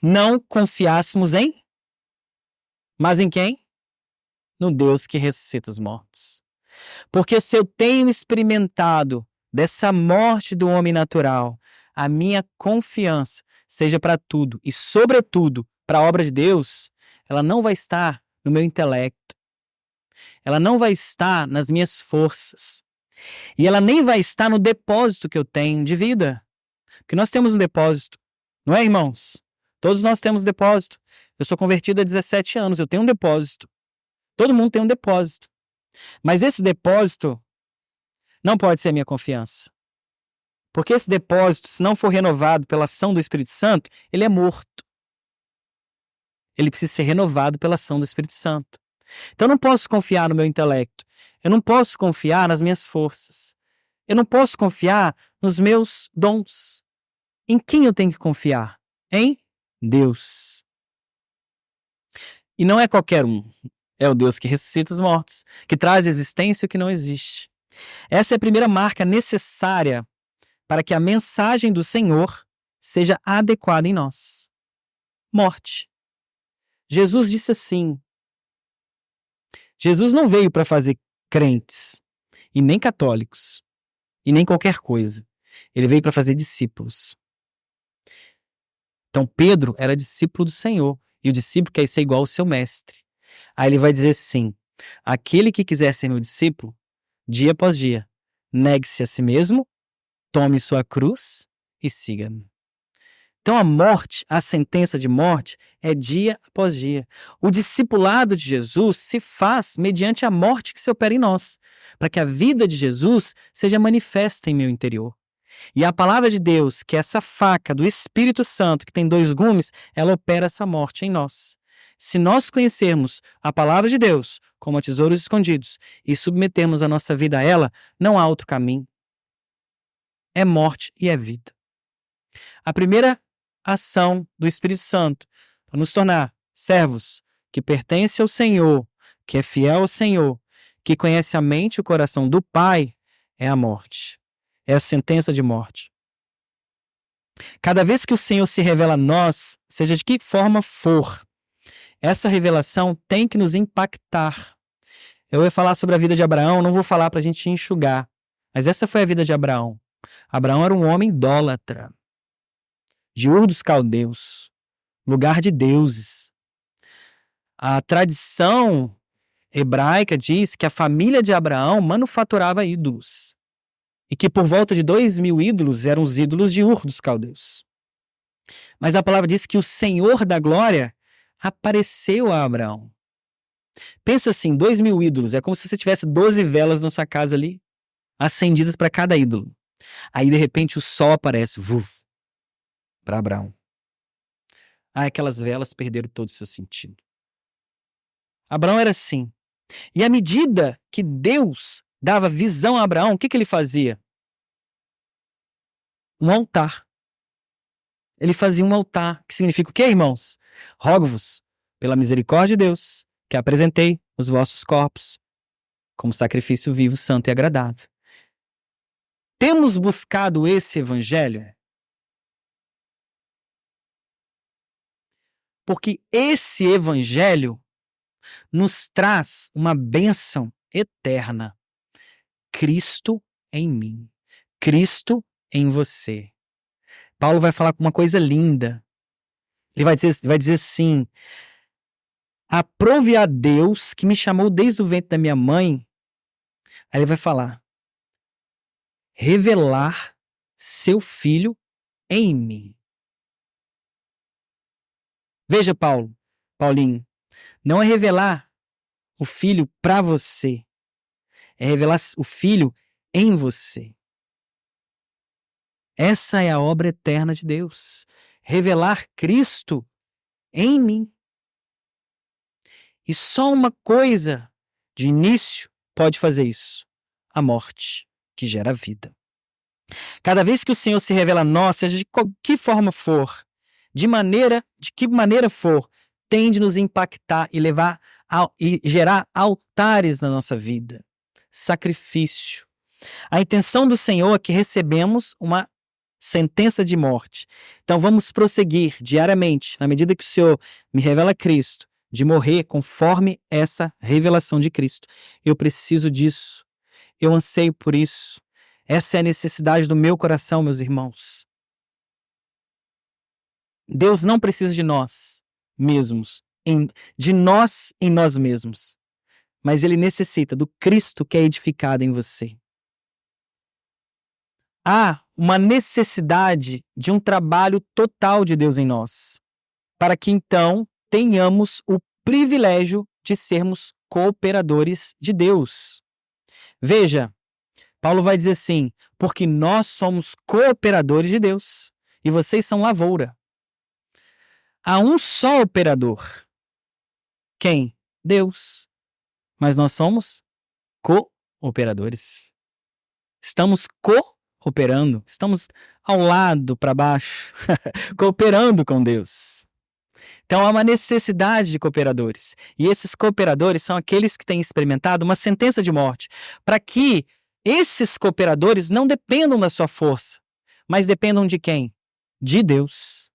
não confiássemos em? Mas em quem? No Deus que ressuscita os mortos. Porque se eu tenho experimentado dessa morte do homem natural, a minha confiança, seja para tudo e sobretudo para a obra de Deus, ela não vai estar no meu intelecto. Ela não vai estar nas minhas forças. E ela nem vai estar no depósito que eu tenho de vida. Porque nós temos um depósito. Não é, irmãos? Todos nós temos depósito. Eu sou convertido há 17 anos, eu tenho um depósito. Todo mundo tem um depósito. Mas esse depósito não pode ser a minha confiança. Porque esse depósito, se não for renovado pela ação do Espírito Santo, ele é morto. Ele precisa ser renovado pela ação do Espírito Santo. Então eu não posso confiar no meu intelecto. Eu não posso confiar nas minhas forças. Eu não posso confiar nos meus dons. Em quem eu tenho que confiar? Em Deus. E não é qualquer um. É o Deus que ressuscita os mortos, que traz existência o que não existe. Essa é a primeira marca necessária para que a mensagem do Senhor seja adequada em nós. Morte. Jesus disse assim, Jesus não veio para fazer crentes, e nem católicos, e nem qualquer coisa. Ele veio para fazer discípulos. Então Pedro era discípulo do Senhor, e o discípulo quer ser igual ao seu mestre. Aí ele vai dizer assim, Aquele que quiser ser meu discípulo, dia após dia, negue-se a si mesmo, tome sua cruz e siga-me. Então a morte, a sentença de morte, é dia após dia. O discipulado de Jesus se faz mediante a morte que se opera em nós, para que a vida de Jesus seja manifesta em meu interior. E a palavra de Deus, que é essa faca do Espírito Santo, que tem 2 gumes, ela opera essa morte em nós. Se nós conhecermos a palavra de Deus como a tesouros escondidos e submetermos a nossa vida a ela, não há outro caminho. É morte e é vida. A primeira ação do Espírito Santo para nos tornar servos que pertencem ao Senhor, que é fiel ao Senhor, que conhece a mente e o coração do Pai, é a morte. É a sentença de morte. Cada vez que o Senhor se revela a nós, seja de que forma for, essa revelação tem que nos impactar. Eu ia falar sobre a vida de Abraão, não vou falar para a gente enxugar, mas essa foi a vida de Abraão. Abraão era um homem idólatra, de Ur dos Caldeus, lugar de deuses. A tradição hebraica diz que a família de Abraão manufaturava ídolos e que por volta de 2.000 ídolos eram os ídolos de Ur dos Caldeus. Mas a palavra diz que o Senhor da glória apareceu a Abraão. Pensa assim, 2.000 ídolos, é como se você tivesse 12 velas na sua casa ali, acendidas para cada ídolo. Aí de repente o sol aparece, para Abraão. Aquelas velas perderam todo o seu sentido. Abraão era assim. E à medida que Deus dava visão a Abraão, o que ele fazia? Um altar. Ele fazia um altar, que significa o quê, irmãos? Rogo-vos, pela misericórdia de Deus, que apresentei os vossos corpos como sacrifício vivo, santo e agradável. Temos buscado esse evangelho? Porque esse evangelho nos traz uma bênção eterna. Cristo em mim. Cristo em você. Paulo vai falar com uma coisa linda. Ele vai dizer assim: aprove a Deus que me chamou desde o ventre da minha mãe. Aí ele vai falar: revelar seu filho em mim. Veja, Paulinho, não é revelar o filho para você, é revelar o filho em você. Essa é a obra eterna de Deus, revelar Cristo em mim. E só uma coisa de início pode fazer isso: a morte, que gera vida. Cada vez que o Senhor se revela a nós, seja de que forma for, de que maneira for, tem de nos impactar e e gerar altares na nossa vida. Sacrifício. A intenção do Senhor é que recebemos uma sentença de morte. Então vamos prosseguir diariamente, na medida que o Senhor me revela Cristo, de morrer conforme essa revelação de Cristo. Eu preciso disso. Eu anseio por isso. Essa é a necessidade do meu coração, meus irmãos. Deus não precisa de nós mesmos, de nós em nós mesmos, mas Ele necessita do Cristo que é edificado em você. Há uma necessidade de um trabalho total de Deus em nós, para que então tenhamos o privilégio de sermos cooperadores de Deus. Veja, Paulo vai dizer assim: porque nós somos cooperadores de Deus e vocês são lavoura. Há um só operador. Quem? Deus. Mas nós somos cooperadores. Estamos cooperando, estamos ao lado, para baixo, cooperando com Deus. Então há uma necessidade de cooperadores. E esses cooperadores são aqueles que têm experimentado uma sentença de morte, para que esses cooperadores não dependam da sua força, mas dependam de quem? De Deus.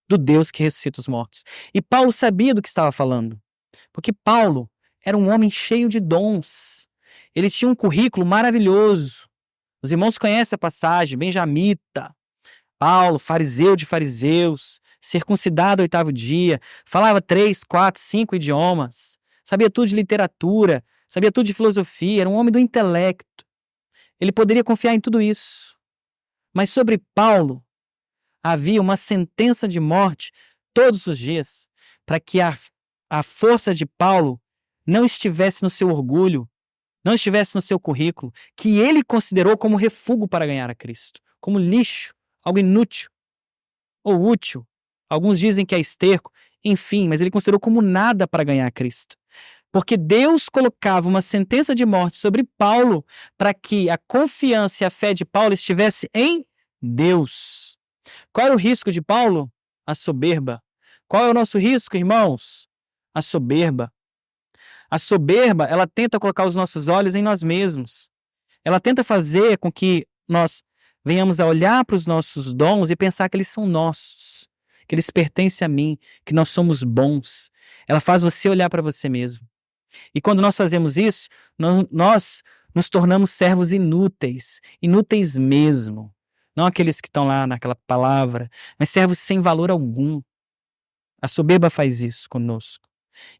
Do Deus que ressuscita os mortos. E Paulo sabia do que estava falando, porque Paulo era um homem cheio de dons. Ele tinha um currículo maravilhoso. Os irmãos conhecem a passagem, benjamita. Paulo, fariseu de fariseus, circuncidado ao 8º dia, falava 3, 4, 5 idiomas, sabia tudo de literatura, sabia tudo de filosofia, era um homem do intelecto. Ele poderia confiar em tudo isso. Mas sobre Paulo, havia uma sentença de morte todos os dias, para que a força de Paulo não estivesse no seu orgulho, não estivesse no seu currículo, que ele considerou como refúgio para ganhar a Cristo, como lixo, algo inútil ou útil. Alguns dizem que é esterco, enfim, mas ele considerou como nada para ganhar a Cristo. Porque Deus colocava uma sentença de morte sobre Paulo para que a confiança e a fé de Paulo estivesse em Deus. Qual era o risco de Paulo? A soberba. Qual é o nosso risco, irmãos? A soberba. A soberba, ela tenta colocar os nossos olhos em nós mesmos. Ela tenta fazer com que nós venhamos a olhar para os nossos dons e pensar que eles são nossos, que eles pertencem a mim, que nós somos bons. Ela faz você olhar para você mesmo. E quando nós fazemos isso, nós nos tornamos servos inúteis, inúteis mesmo. Não aqueles que estão lá naquela palavra, mas servos sem valor algum. A soberba faz isso conosco.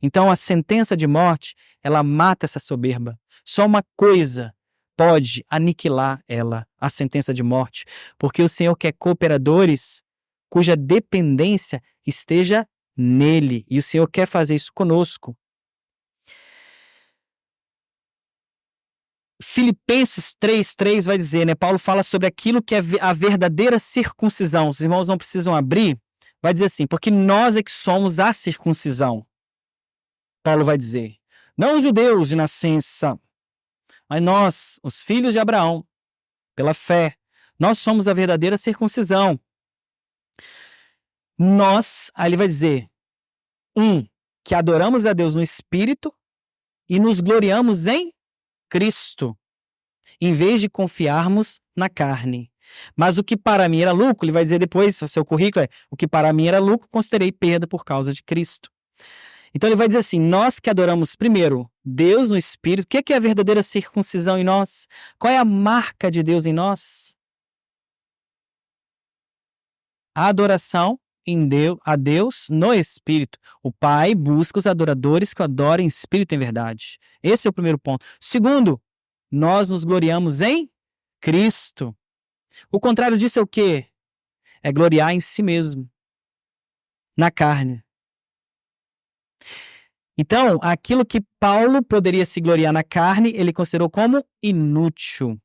Então a sentença de morte, ela mata essa soberba. Só uma coisa pode aniquilar ela, a sentença de morte, porque o Senhor quer cooperadores cuja dependência esteja nele, e o Senhor quer fazer isso conosco. Filipenses 3:3 vai dizer, né? Paulo fala sobre aquilo que é a verdadeira circuncisão. Os irmãos não precisam abrir. Vai dizer assim, porque nós é que somos a circuncisão. Paulo vai dizer, não os judeus de nascença, mas nós, os filhos de Abraão, pela fé, nós somos a verdadeira circuncisão. Nós, aí ele vai dizer, que adoramos a Deus no Espírito e nos gloriamos em Cristo, em vez de confiarmos na carne. Mas o que para mim era lucro, ele vai dizer depois, o seu currículo é, o que para mim era lucro, considerei perda por causa de Cristo. Então ele vai dizer assim, nós que adoramos primeiro Deus no Espírito, o que é a verdadeira circuncisão em nós? Qual é a marca de Deus em nós? A adoração a Deus no Espírito. O Pai busca os adoradores que adorem Espírito em verdade. Esse é o primeiro ponto. Segundo, nós nos gloriamos em Cristo. O contrário disso é o quê? É gloriar em si mesmo, na carne. Então, aquilo que Paulo poderia se gloriar na carne, ele considerou como inútil.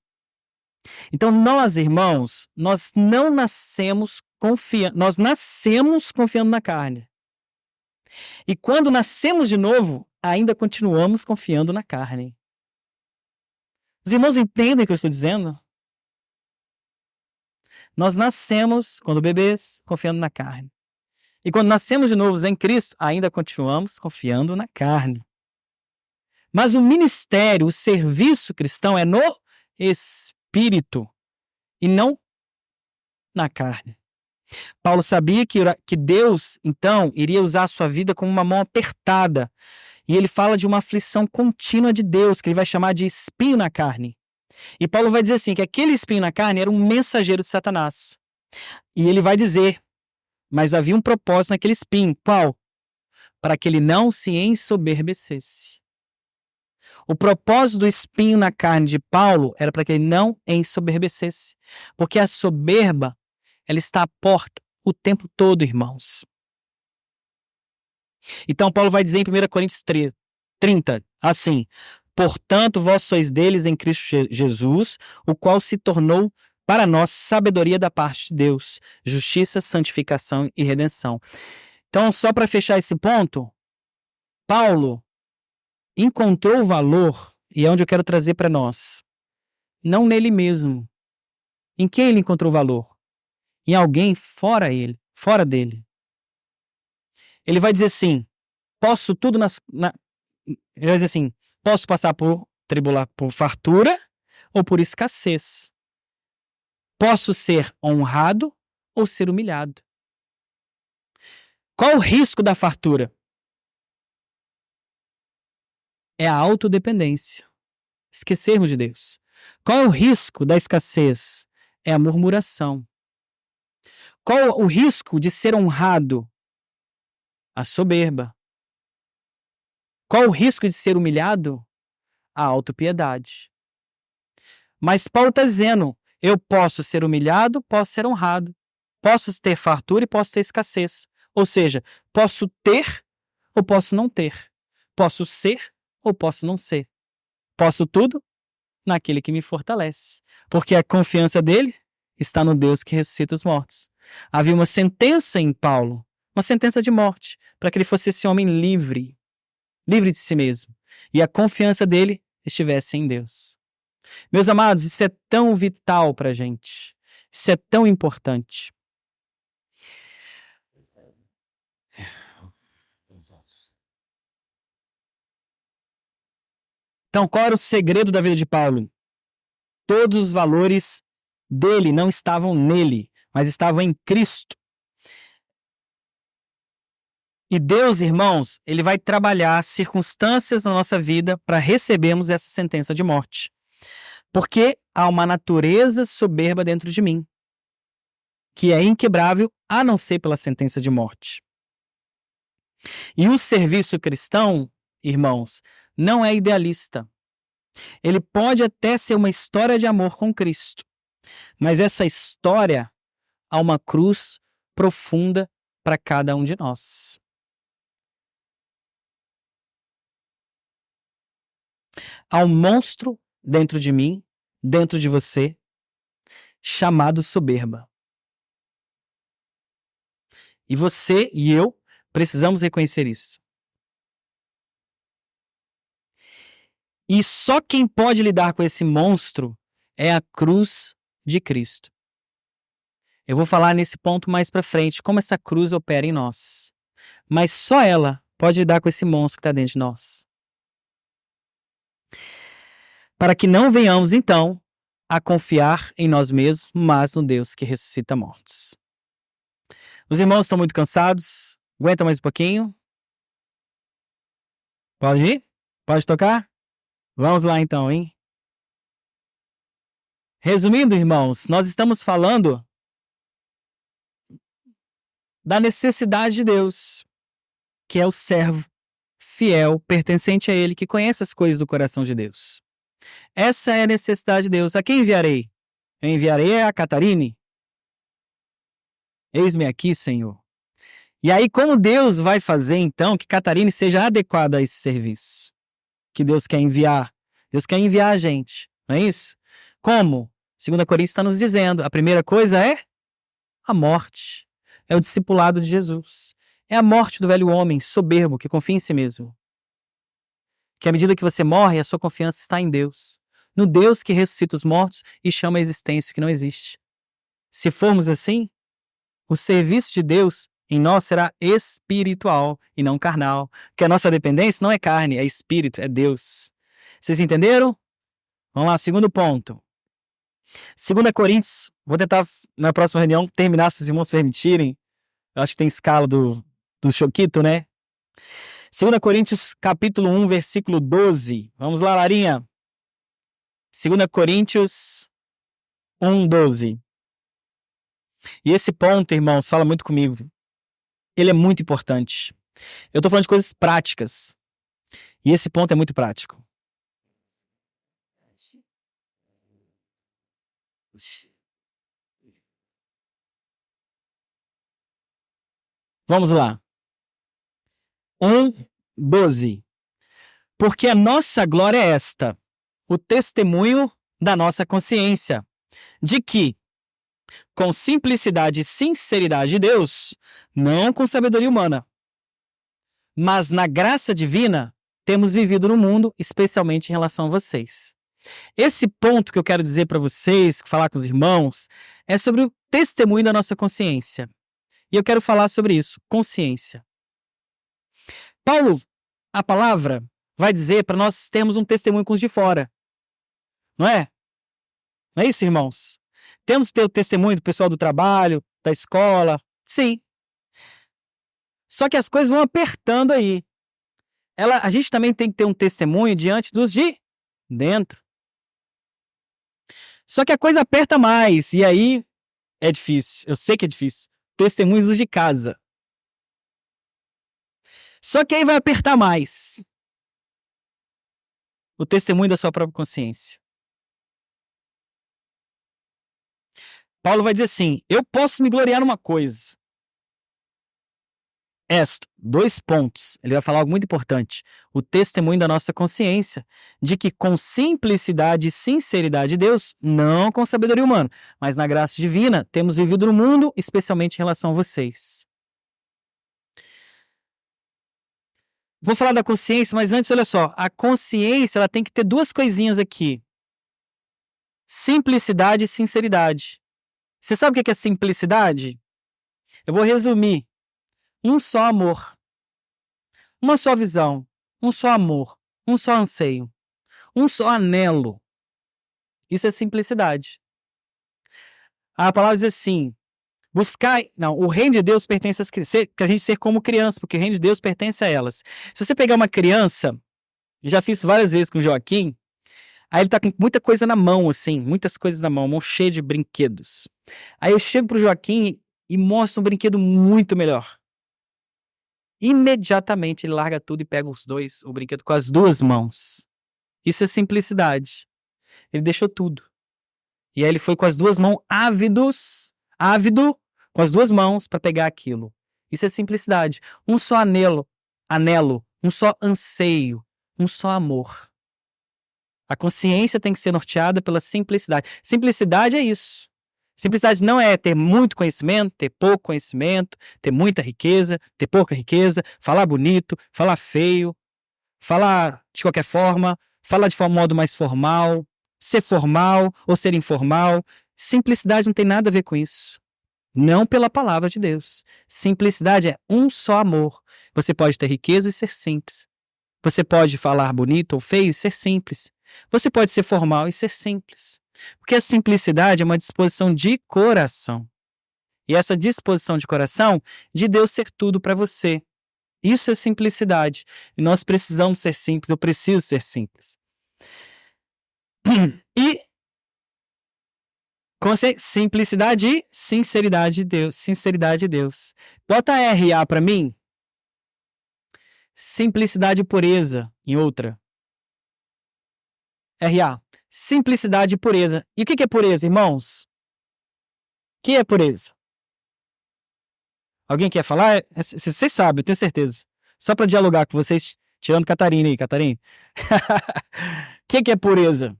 Então, nós, irmãos, nós nascemos confiando na carne. E quando nascemos de novo, ainda continuamos confiando na carne. Os irmãos entendem o que eu estou dizendo? Nós nascemos, quando bebês, confiando na carne. E quando nascemos de novo em Cristo, ainda continuamos confiando na carne. Mas o ministério, o serviço cristão é no Espírito e não na carne. Paulo sabia que Deus, então, iria usar a sua vida como uma mão apertada. E ele fala de uma aflição contínua de Deus, que ele vai chamar de espinho na carne. E Paulo vai dizer assim, que aquele espinho na carne era um mensageiro de Satanás. E ele vai dizer, mas havia um propósito naquele espinho. Qual? Para que ele não se ensoberbecesse. O propósito do espinho na carne de Paulo era para que ele não ensoberbecesse. Porque a soberba, ela está à porta o tempo todo, irmãos. Então Paulo vai dizer em 1 Coríntios 30, assim, portanto vós sois deles em Cristo Jesus, o qual se tornou para nós sabedoria da parte de Deus, justiça, santificação e redenção. Então, só para fechar esse ponto, Paulo encontrou o valor, e é onde eu quero trazer para nós, não nele mesmo. Em quem ele encontrou valor? Em alguém fora dele. Ele vai dizer assim, ele vai dizer assim, posso passar por fartura ou por escassez. Posso ser honrado ou ser humilhado. Qual o risco da fartura? É a autodependência. Esquecermos de Deus. Qual é o risco da escassez? É a murmuração. Qual o risco de ser honrado? A soberba. Qual o risco de ser humilhado? a autopiedade. Mas Paulo está dizendo, eu posso ser humilhado, posso ser honrado. Posso ter fartura e posso ter escassez. Ou seja, posso ter ou posso não ter. Posso ser ou posso não ser. Posso tudo naquele que me fortalece. Porque a confiança dele está no Deus que ressuscita os mortos. Havia uma sentença em Paulo, uma sentença de morte, para que ele fosse esse homem livre, livre de si mesmo. E a confiança dele estivesse em Deus. Meus amados, isso é tão vital para a gente. Isso é tão importante. Então, qual era o segredo da vida de Paulo? Todos os valores dele não estavam nele, mas estavam em Cristo. E Deus, irmãos, ele vai trabalhar circunstâncias na nossa vida para recebermos essa sentença de morte. Porque há uma natureza soberba dentro de mim, que é inquebrável a não ser pela sentença de morte. E o serviço cristão, irmãos, não é idealista. Ele pode até ser uma história de amor com Cristo, mas essa história há uma cruz profunda para cada um de nós. Há um monstro dentro de mim, dentro de você, chamado soberba. E você e eu precisamos reconhecer isso. E só quem pode lidar com esse monstro é a cruz de Cristo. Eu vou falar nesse ponto mais para frente, como essa cruz opera em nós. Mas só ela pode lidar com esse monstro que está dentro de nós. Para que não venhamos, então, a confiar em nós mesmos, mas no Deus que ressuscita mortos. Os irmãos estão muito cansados? Aguenta mais um pouquinho? Pode ir? Pode tocar? Vamos lá então, hein? Resumindo, irmãos, nós estamos falando da necessidade de Deus, que é o servo fiel, pertencente a Ele, que conhece as coisas do coração de Deus. Essa é a necessidade de Deus. A quem enviarei? Eu enviarei a Catarine? Eis-me aqui, Senhor. E aí, como Deus vai fazer, então, que Catarine seja adequada a esse serviço? Que Deus quer enviar? Deus quer enviar a gente, não é isso? Como? 2 Coríntios está nos dizendo, a primeira coisa é a morte. É o discipulado de Jesus. É a morte do velho homem soberbo que confia em si mesmo. Que à medida que você morre, a sua confiança está em Deus. No Deus que ressuscita os mortos e chama a existência o que não existe. Se formos assim, o serviço de Deus em nós será espiritual e não carnal. Porque a nossa dependência não é carne, é espírito, é Deus. Vocês entenderam? Vamos lá, segundo ponto. 2 Coríntios, vou tentar na próxima reunião terminar, se os irmãos permitirem. Eu acho que tem escala do Choquito, né? 2 Coríntios, capítulo 1, versículo 12. Vamos lá, Larinha. 2 Coríntios 1, 12. E esse ponto, irmãos, fala muito comigo. Ele é muito importante. Eu estou falando de coisas práticas. E esse ponto é muito prático. Vamos lá. 1, 12. Porque a nossa glória é esta, o testemunho da nossa consciência, de que, com simplicidade e sinceridade de Deus, não com sabedoria humana, mas na graça divina, temos vivido no mundo, especialmente em relação a vocês. Esse ponto que eu quero dizer para vocês, falar com os irmãos, é sobre o testemunho da nossa consciência. E eu quero falar sobre isso, consciência. Paulo, a palavra, vai dizer para nós termos um testemunho com os de fora. Não é? Não é isso, irmãos? Temos que ter o testemunho do pessoal do trabalho, da escola. Sim. Só que as coisas vão apertando aí. A gente também tem que ter um testemunho diante dos de dentro. Só que a coisa aperta mais. E aí é difícil. Eu sei que é difícil. Testemunhos dos de casa. Só que aí vai apertar mais. o testemunho da sua própria consciência. Paulo vai dizer assim: eu posso me gloriar numa coisa. Dois pontos. Ele vai falar algo muito importante. O testemunho da nossa consciência, de que com simplicidade e sinceridade de Deus, não com sabedoria humana, mas na graça divina, temos vivido no mundo, especialmente em relação a vocês. Vou falar da consciência, mas antes, olha só. A consciência, ela tem que ter duas coisinhas aqui. Simplicidade e sinceridade. Você sabe o que é simplicidade? Eu vou resumir. Um só amor. Uma só visão. Um só amor. Um só anseio. Um só anelo. Isso é simplicidade. A palavra diz assim: buscar. Não, o reino de Deus pertence às crianças. Que a gente ser como criança, porque o reino de Deus pertence a elas. Se você pegar uma criança, já fiz várias vezes com o Joaquim, aí ele tá com muita coisa na mão, assim, muitas coisas na mão cheia de brinquedos. Aí eu chego pro Joaquim e mostro um brinquedo muito melhor. Imediatamente ele larga tudo e pega o brinquedo com as duas mãos. Isso é simplicidade. Ele deixou tudo. E aí ele foi com as duas mãos ávido, com as duas mãos para pegar aquilo. Isso é simplicidade. Um só anelo, um só anseio, um só amor. A consciência tem que ser norteada pela simplicidade. Simplicidade é isso. Simplicidade não é ter muito conhecimento, ter pouco conhecimento, ter muita riqueza, ter pouca riqueza, falar bonito, falar feio, falar de qualquer forma, falar de modo mais formal, ser formal ou ser informal. Simplicidade não tem nada a ver com isso. Não pela palavra de Deus. Simplicidade é um só amor. Você pode ter riqueza e ser simples. Você pode falar bonito ou feio e ser simples. Você pode ser formal e ser simples. Porque a simplicidade é uma disposição de coração. E essa disposição de coração, de Deus ser tudo para você. Isso é simplicidade. E nós precisamos ser simples. Eu preciso ser simples. E simplicidade e sinceridade de Deus. Sinceridade de Deus. Bota RA para mim. Simplicidade e pureza em outra. RA. Simplicidade e pureza. E o que é pureza, irmãos? O que é pureza? Alguém quer falar? Vocês sabem, eu tenho certeza. Só para dialogar com vocês, tirando Catarina aí, Catarina. O que é pureza?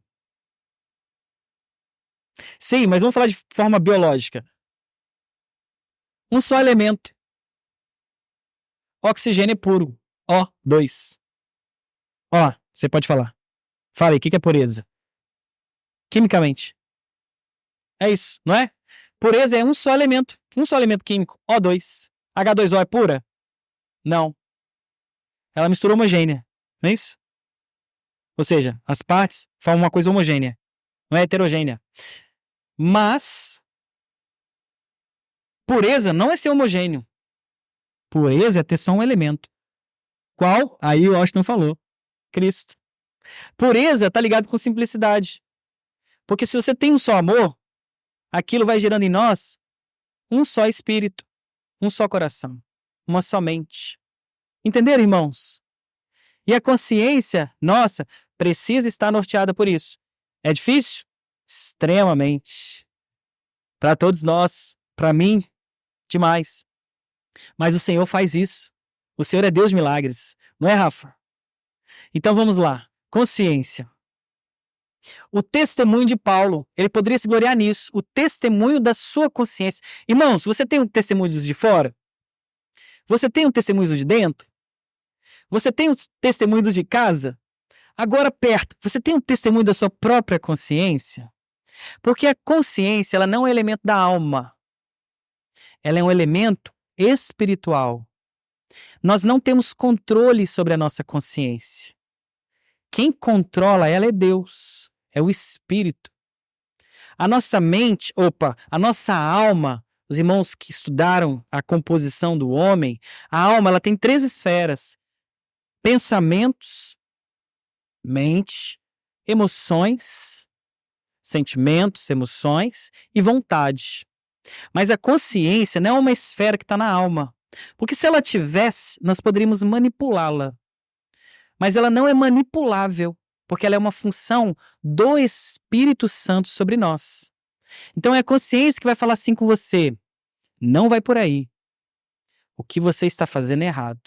Sim, mas vamos falar de forma biológica. Um só elemento. Oxigênio é puro. O2. Você pode falar. Fala aí, o que é pureza? Quimicamente. É isso, não é? Pureza é um só elemento químico, O2. H2O é pura? Não. Ela mistura homogênea, não é isso? Ou seja, as partes formam uma coisa homogênea, não é heterogênea. Mas pureza não é ser homogêneo. Pureza é ter só um elemento. Qual? Aí o Austin falou. Cristo. Pureza está ligado com simplicidade. Porque se você tem um só amor, aquilo vai gerando em nós um só espírito, um só coração, uma só mente. Entenderam, irmãos? E a consciência nossa precisa estar norteada por isso. É difícil? Extremamente. Para todos nós, para mim, demais. Mas o Senhor faz isso. O Senhor é Deus de milagres. Não é, Rafa? Então vamos lá. Consciência. O testemunho de Paulo, ele poderia se gloriar nisso. O testemunho da sua consciência. Irmãos, você tem um testemunho dos de fora? Você tem um testemunho dos de dentro? Você tem um testemunho dos de casa? Agora perto, você tem um testemunho da sua própria consciência? Porque a consciência, ela não é um elemento da alma. Ela é um elemento espiritual. Nós não temos controle sobre a nossa consciência. Quem controla ela é Deus, é o Espírito. A nossa mente, a nossa alma, os irmãos que estudaram a composição do homem, a alma ela tem 3 esferas: pensamentos, mente, emoções, sentimentos, emoções e vontade. Mas a consciência não é uma esfera que está na alma. Porque se ela tivesse, nós poderíamos manipulá-la. Mas ela não é manipulável. porque ela é uma função do Espírito Santo sobre nós. Então é a consciência que vai falar assim com você: não vai por aí. O que você está fazendo é errado.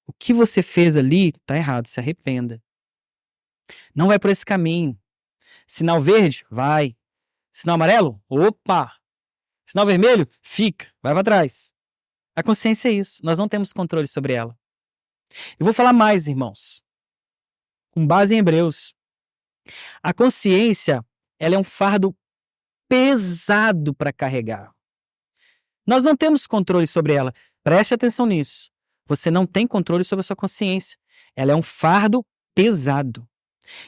O que você fez ali está errado, se arrependa. Não vai por esse caminho. Sinal verde? Vai. Sinal amarelo? Opa! Sinal vermelho? Fica, vai para trás. A consciência é isso, nós não temos controle sobre ela. Eu vou falar mais, irmãos. Com base em Hebreus. A consciência, ela é um fardo pesado para carregar. Nós não temos controle sobre ela. Preste atenção nisso. Você não tem controle sobre a sua consciência. Ela é um fardo pesado.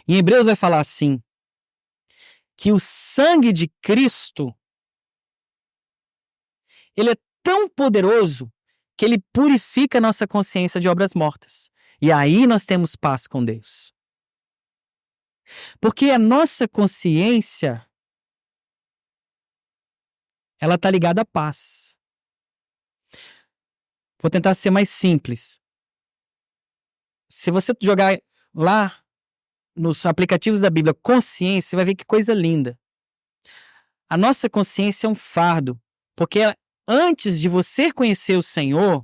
Em Hebreus vai falar assim, que o sangue de Cristo, ele é tão poderoso que ele purifica a nossa consciência de obras mortas. E aí nós temos paz com Deus. Porque a nossa consciência, ela está ligada à paz. Vou tentar ser mais simples. Se você jogar lá nos aplicativos da Bíblia consciência, você vai ver que coisa linda. A nossa consciência é um fardo, porque antes de você conhecer o Senhor,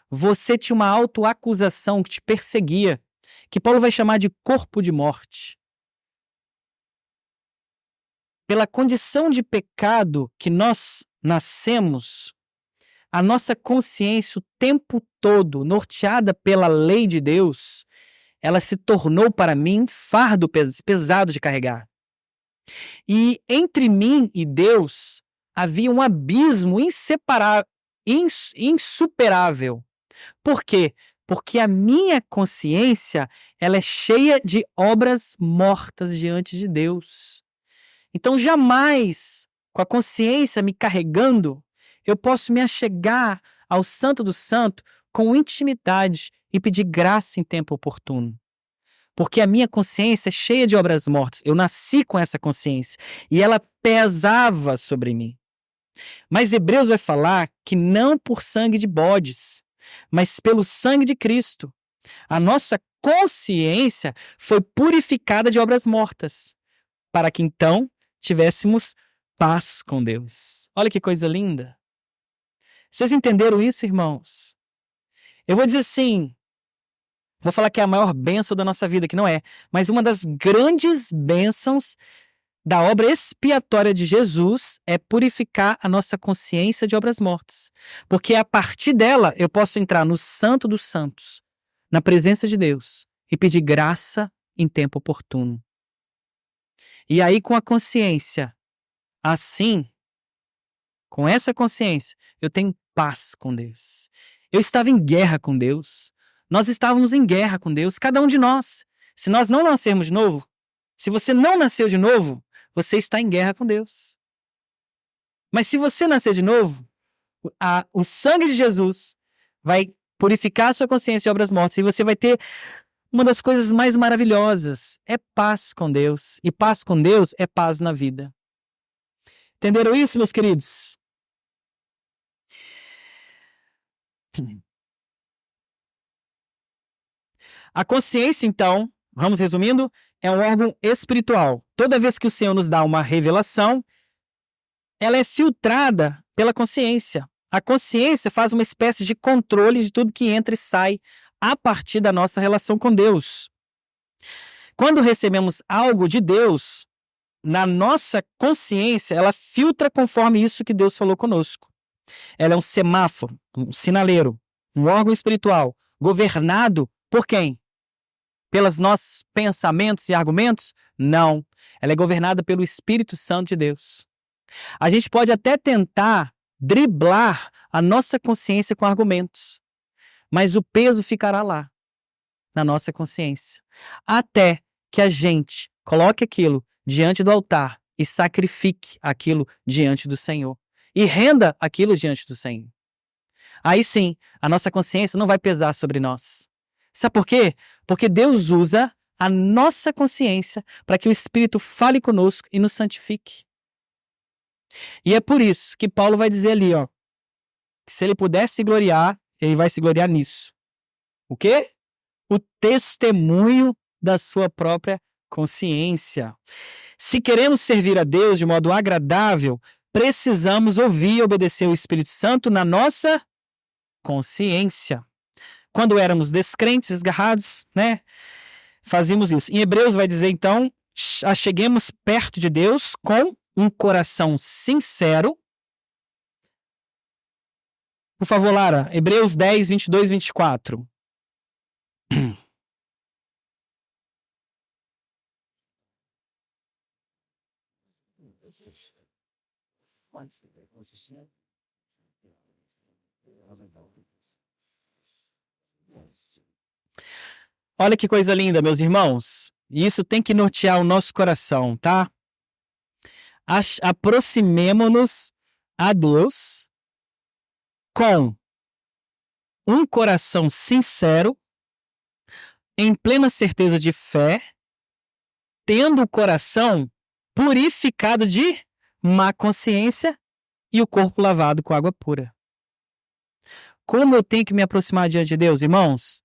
você tinha uma autoacusação que te perseguia, que Paulo vai chamar de corpo de morte. Pela condição de pecado que nós nascemos, a nossa consciência o tempo todo, norteada pela lei de Deus, ela se tornou para mim um fardo pesado de carregar. E entre mim e Deus havia um abismo insuperável. Por quê? Porque a minha consciência, ela é cheia de obras mortas diante de Deus. Então jamais, com a consciência me carregando, eu posso me achegar ao Santo do Santo com intimidade e pedir graça em tempo oportuno. Porque a minha consciência é cheia de obras mortas. Eu nasci com essa consciência e ela pesava sobre mim. Mas Hebreus vai falar que não por sangue de bodes, mas pelo sangue de Cristo. A nossa consciência foi purificada de obras mortas, para que então tivéssemos paz com Deus. Olha que coisa linda. Vocês entenderam isso, irmãos? Eu vou dizer assim, vou falar que é a maior bênção da nossa vida, que não é, mas uma das grandes bênçãos da obra expiatória de Jesus é purificar a nossa consciência de obras mortas. Porque a partir dela eu posso entrar no Santo dos Santos, na presença de Deus, e pedir graça em tempo oportuno. E aí com a consciência, assim, com essa consciência, eu tenho paz com Deus. Eu estava em guerra com Deus. Nós estávamos em guerra com Deus, cada um de nós. Se nós não nascermos de novo, se você não nasceu de novo, você está em guerra com Deus. Mas se você nascer de novo, o sangue de Jesus vai purificar a sua consciência de obras mortas e você vai ter uma das coisas mais maravilhosas, é paz com Deus. E paz com Deus é paz na vida. Entenderam isso, meus queridos? A consciência, então, vamos resumindo, é um órgão espiritual. Toda vez que o Senhor nos dá uma revelação, ela é filtrada pela consciência. A consciência faz uma espécie de controle de tudo que entra e sai a partir da nossa relação com Deus. Quando recebemos algo de Deus, na nossa consciência, ela filtra conforme isso que Deus falou conosco. Ela é um semáforo, um sinaleiro, um órgão espiritual, governado por quem? Pelos nossos pensamentos e argumentos? Não. Ela é governada pelo Espírito Santo de Deus. A gente pode até tentar driblar a nossa consciência com argumentos, mas o peso ficará lá, na nossa consciência, até que a gente coloque aquilo diante do altar e sacrifique aquilo diante do Senhor e renda aquilo diante do Senhor. Aí sim, a nossa consciência não vai pesar sobre nós. Sabe por quê? Porque Deus usa a nossa consciência para que o Espírito fale conosco e nos santifique. E é por isso que Paulo vai dizer ali, ó, que se ele pudesse se gloriar, ele vai se gloriar nisso. O quê? O testemunho da sua própria consciência. Se queremos servir a Deus de modo agradável, precisamos ouvir e obedecer o Espírito Santo na nossa consciência. Quando éramos descrentes, esgarrados, né? Fazíamos isso. Em Hebreus vai dizer, então, acheguemos perto de Deus com um coração sincero. Por favor, Lara, Hebreus 10, 22, 24. Olha que coisa linda, meus irmãos. Isso tem que nortear o nosso coração, tá? Aproximemo-nos a Deus com um coração sincero, em plena certeza de fé, tendo o coração purificado de má consciência e o corpo lavado com água pura. Como eu tenho que me aproximar diante de Deus, irmãos?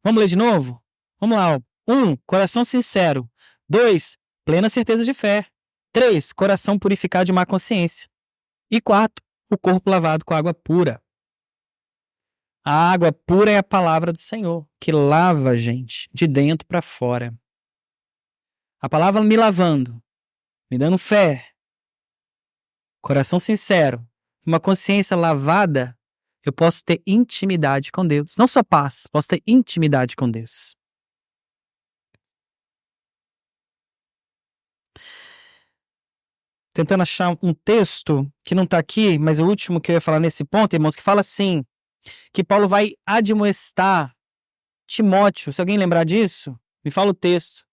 Vamos ler de novo? Vamos lá. 1, coração sincero. 2, plena certeza de fé. 3, coração purificado de má consciência. E 4, o corpo lavado com água pura. A água pura é a palavra do Senhor, que lava a gente de dentro para fora. A palavra me lavando, me dando fé, coração sincero, uma consciência lavada, eu posso ter intimidade com Deus. Não só paz, posso ter intimidade com Deus. Tentando achar um texto que não está aqui, mas o último que eu ia falar nesse ponto, irmãos, que fala assim, que Paulo vai admoestar Timóteo. Se alguém lembrar disso, me fala o texto.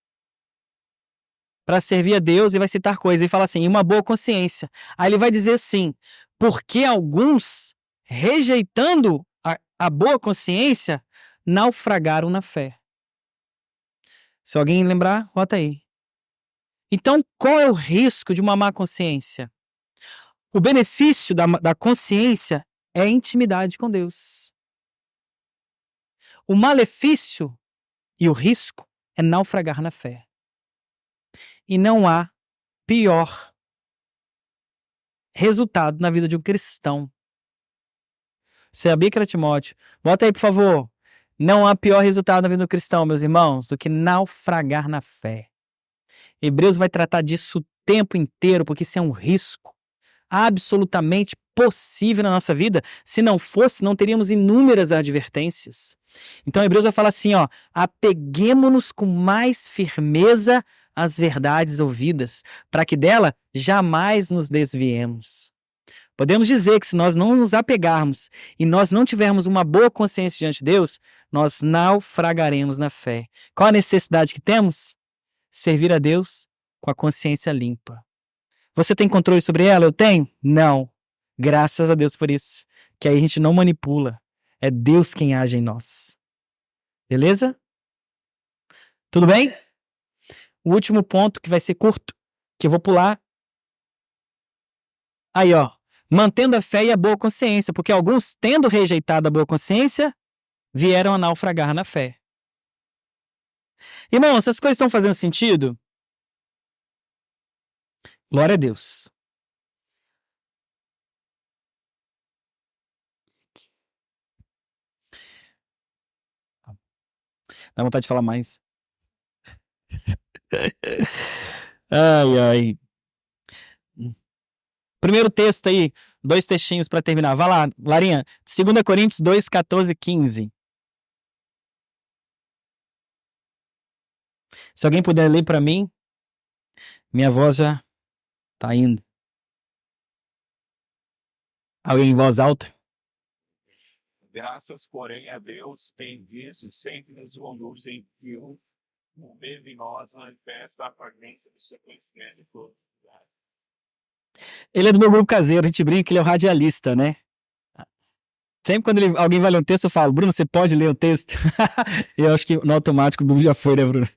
Para servir a Deus, ele vai citar coisas. Ele fala assim, uma boa consciência. Aí ele vai dizer assim, porque alguns, rejeitando a boa consciência, naufragaram na fé. Se alguém lembrar, bota aí. Então, qual é o risco de uma má consciência? O benefício da consciência é a intimidade com Deus. O malefício e o risco é naufragar na fé. E não há pior resultado na vida de um cristão. Você sabia que era Timóteo? Bota aí, por favor. Não há pior resultado na vida do cristão, meus irmãos, do que naufragar na fé. Hebreus vai tratar disso o tempo inteiro, porque isso é um risco absolutamente possível na nossa vida. Se não fosse, não teríamos inúmeras advertências. Então, Hebreus vai falar assim, ó, apeguemo-nos com mais firmeza às verdades ouvidas, para que dela jamais nos desviemos. Podemos dizer que se nós não nos apegarmos e nós não tivermos uma boa consciência diante de Deus, nós naufragaremos na fé. Qual a necessidade que temos? Servir a Deus com a consciência limpa. Você tem controle sobre ela? Eu tenho? Não. Graças a Deus por isso. Que aí a gente não manipula. É Deus quem age em nós. Beleza? Tudo bem? O último ponto, que vai ser curto, que eu vou pular. Aí, ó. Mantendo a fé e a boa consciência. Porque alguns, tendo rejeitado a boa consciência, vieram a naufragar na fé. Irmão, essas coisas estão fazendo sentido? Glória a Deus. Dá vontade de falar mais. Ai, ai. Primeiro texto aí, 2 textinhos para terminar. Vai lá, Larinha. 2 Coríntios 2, 14 e 15. Se alguém puder ler para mim, minha voz já tá indo. Alguém em voz alta? Graças, porém, a Deus tem visto sempre nos conduz em triunfo, movendo em nós manifesta a aparência do seu conhecimento de todos. Ele é do meu grupo caseiro, a gente brinca que ele é o radialista, né? Sempre quando alguém vai ler um texto, eu falo, Bruno, você pode ler o texto? Eu acho que no automático o Bruno já foi, né, Bruno?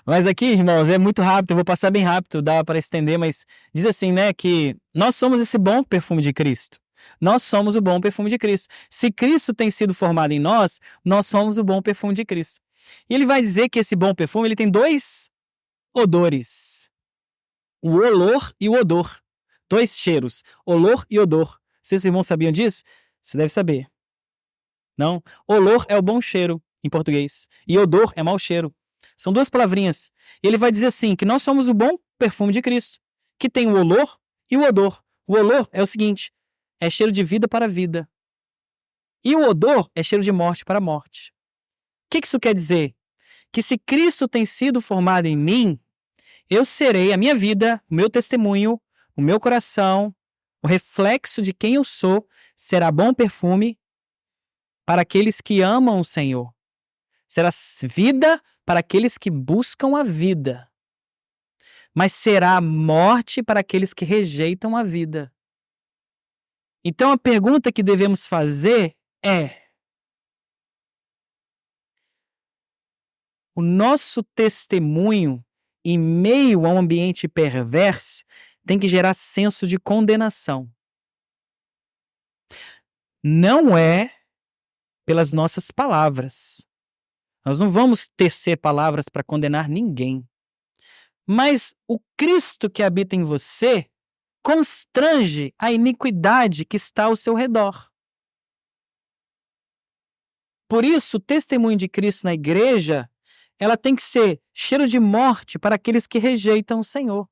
Mas aqui, irmãos, é muito rápido, eu vou passar bem rápido, dá para estender, mas diz assim, né, que nós somos esse bom perfume de Cristo. Nós somos o bom perfume de Cristo. Se Cristo tem sido formado em nós, nós somos o bom perfume de Cristo. E ele vai dizer que esse bom perfume ele tem dois odores: o olor e o odor. Dois cheiros, olor e odor. Seus irmãos sabiam disso? Você deve saber. Não? Olor é o bom cheiro, em português. E odor é mau cheiro. São duas palavrinhas. E ele vai dizer assim, que nós somos o bom perfume de Cristo, que tem o olor e o odor. O olor é o seguinte, é cheiro de vida para a vida. E o odor é cheiro de morte para a morte. O que isso quer dizer? Que se Cristo tem sido formado em mim, eu serei, a minha vida, o meu testemunho, o meu coração, o reflexo de quem eu sou, será bom perfume para aqueles que amam o Senhor. Será vida para aqueles que buscam a vida. Mas será morte para aqueles que rejeitam a vida. Então a pergunta que devemos fazer é: o nosso testemunho em meio a um ambiente perverso tem que gerar senso de condenação. Não é pelas nossas palavras. Nós não vamos tecer palavras para condenar ninguém. Mas o Cristo que habita em você constrange a iniquidade que está ao seu redor. Por isso, o testemunho de Cristo na igreja, ela tem que ser cheiro de morte para aqueles que rejeitam o Senhor.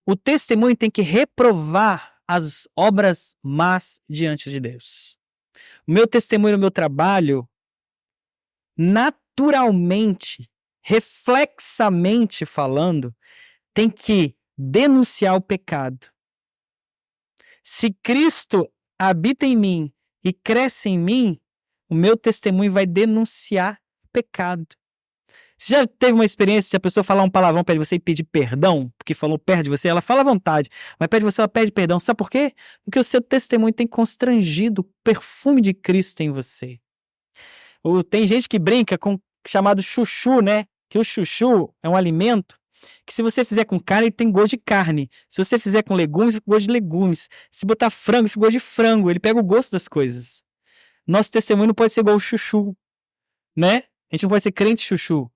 O testemunho tem que reprovar as obras más diante de Deus. O meu testemunho no meu trabalho, naturalmente, reflexamente falando, tem que denunciar o pecado. Se Cristo habita em mim e cresce em mim, o meu testemunho vai denunciar o pecado. Você já teve uma experiência de a pessoa falar um palavrão perto de você e pedir perdão, porque falou perto de você? Ela fala à vontade, mas perto de você ela pede perdão. Sabe por quê? Porque o seu testemunho tem constrangido o perfume de Cristo em você. Tem gente que brinca com chamado chuchu, né? Que o chuchu é um alimento que se você fizer com carne, ele tem gosto de carne. Se você fizer com legumes, fica com gosto de legumes. Se botar frango, fica com gosto de frango. Ele pega o gosto das coisas. Nosso testemunho não pode ser igual o chuchu, né? A gente não pode ser crente chuchu.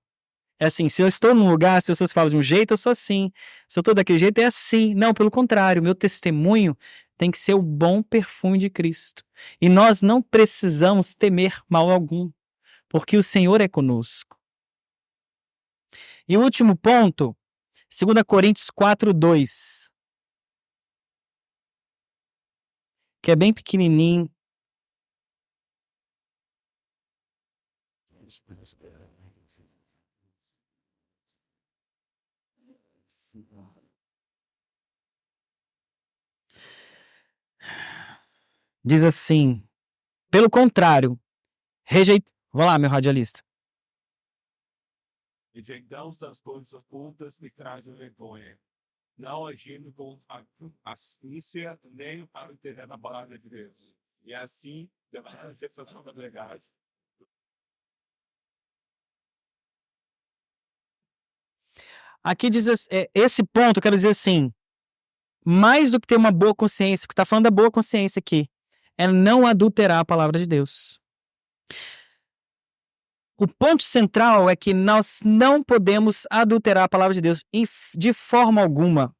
É assim, se eu estou num lugar, as pessoas falam de um jeito, eu sou assim. Se eu estou daquele jeito, é assim. Não, pelo contrário, meu testemunho tem que ser o bom perfume de Cristo. E nós não precisamos temer mal algum, porque o Senhor é conosco. E o último ponto, 2 Coríntios 4:2, que é bem pequenininho. Diz assim, pelo contrário, Vamos lá, meu radialista. Rejeitamos as coisas ocultas que trazem vergonha, não agindo com astúcia nem para entender a palavra de Deus. E assim, temos a manifestação da verdade. Aqui diz esse ponto, eu quero dizer assim, mais do que ter uma boa consciência, porque está falando da boa consciência aqui, é não adulterar a palavra de Deus. O ponto central é que nós não podemos adulterar a palavra de Deus de forma alguma,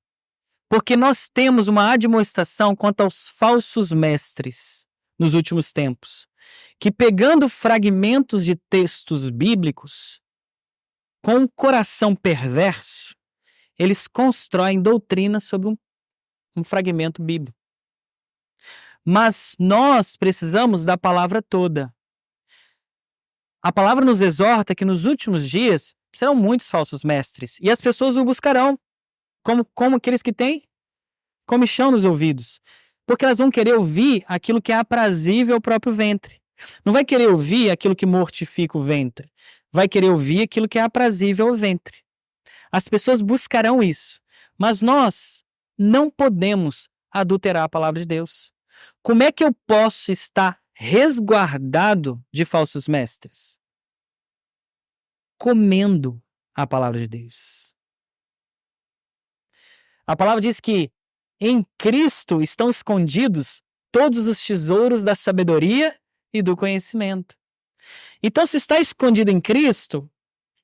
porque nós temos uma admoestação quanto aos falsos mestres nos últimos tempos, que pegando fragmentos de textos bíblicos, com um coração perverso, eles constroem doutrinas sobre um fragmento bíblico. Mas nós precisamos da palavra toda. A palavra nos exorta que nos últimos dias serão muitos falsos mestres, e as pessoas o buscarão, como aqueles que têm comichão nos ouvidos, porque elas vão querer ouvir aquilo que é aprazível ao próprio ventre. Não vai querer ouvir aquilo que mortifica o ventre, vai querer ouvir aquilo que é aprazível ao ventre. As pessoas buscarão isso, mas nós não podemos adulterar a palavra de Deus. Como é que eu posso estar resguardado de falsos mestres? Comendo a palavra de Deus. A palavra diz que em Cristo estão escondidos todos os tesouros da sabedoria e do conhecimento. Então, se está escondido em Cristo,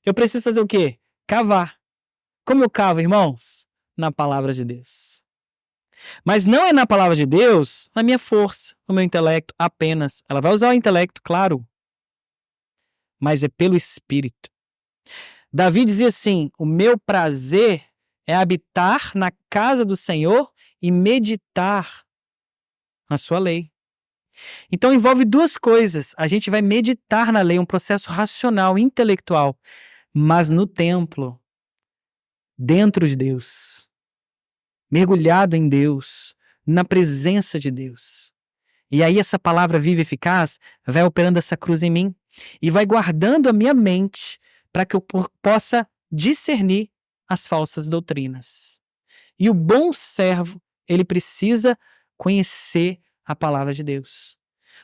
eu preciso fazer o quê? Cavar. Como eu cavo, irmãos? Na palavra de Deus. Mas não é na palavra de Deus, na minha força, no meu intelecto apenas. Ela vai usar o intelecto, claro, mas é pelo Espírito. Davi dizia assim: o meu prazer é habitar na casa do Senhor e meditar na sua lei. Então envolve duas coisas. A gente vai meditar na lei, um processo racional, intelectual, mas no templo, dentro de Deus, mergulhado em Deus, na presença de Deus. E aí essa palavra viva e eficaz vai operando essa cruz em mim e vai guardando a minha mente para que eu possa discernir as falsas doutrinas. E o bom servo, ele precisa conhecer a palavra de Deus.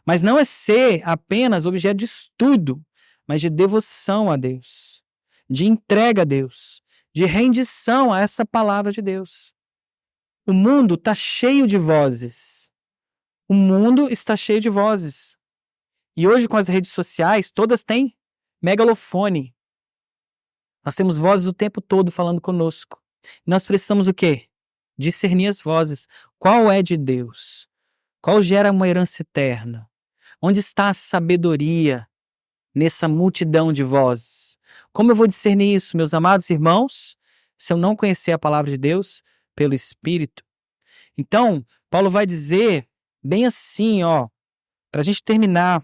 Mas não é ser apenas objeto de estudo, mas de devoção a Deus, de entrega a Deus, de rendição a essa palavra de Deus. O mundo está cheio de vozes. O mundo está cheio de vozes. E hoje, com as redes sociais, todas têm megalofone. Nós temos vozes o tempo todo falando conosco. Nós precisamos o quê? Discernir as vozes. Qual é de Deus? Qual gera uma herança eterna? Onde está a sabedoria nessa multidão de vozes? Como eu vou discernir isso, meus amados irmãos, se eu não conhecer a palavra de Deus pelo Espírito? Então, Paulo vai dizer bem assim, para a gente terminar.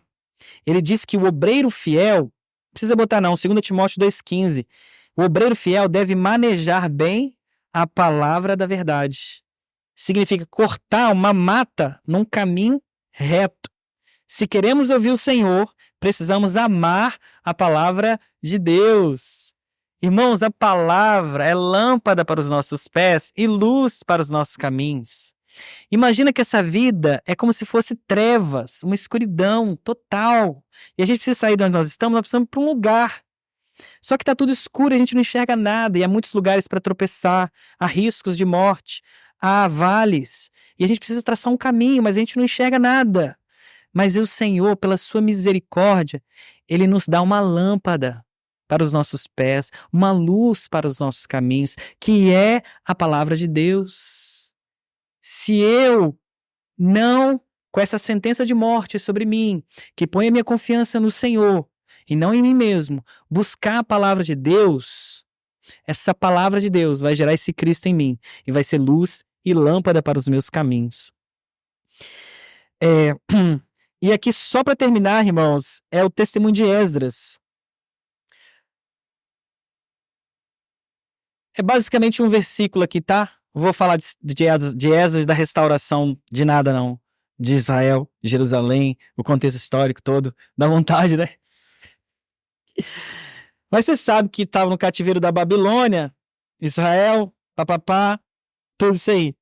Ele diz que o obreiro fiel, não precisa botar não, 2 Timóteo 2,15, o obreiro fiel deve manejar bem a palavra da verdade. Significa cortar uma mata num caminho reto. Se queremos ouvir o Senhor, precisamos amar a palavra de Deus. Irmãos, a palavra é lâmpada para os nossos pés e luz para os nossos caminhos. Imagina que essa vida é como se fosse trevas, uma escuridão total. E a gente precisa sair de onde nós estamos, nós precisamos ir para um lugar. Só que está tudo escuro, a gente não enxerga nada, e há muitos lugares para tropeçar, há riscos de morte, há vales, e a gente precisa traçar um caminho, mas a gente não enxerga nada. Mas o Senhor, pela sua misericórdia, Ele nos dá uma lâmpada para os nossos pés, uma luz para os nossos caminhos, que é a palavra de Deus. Se eu não, com essa sentença de morte sobre mim, que põe a minha confiança no Senhor e não em mim mesmo, buscar a palavra de Deus, essa palavra de Deus vai gerar esse Cristo em mim e vai ser luz e lâmpada para os meus caminhos. E aqui, só para terminar, irmãos, é o testemunho de Esdras. É basicamente um versículo aqui, tá? Vou falar de Esdras, da restauração de nada, não. De Israel, de Jerusalém, o contexto histórico todo. Dá vontade, né? Mas você sabe que estava no cativeiro da Babilônia, Israel, papapá, tudo isso aí.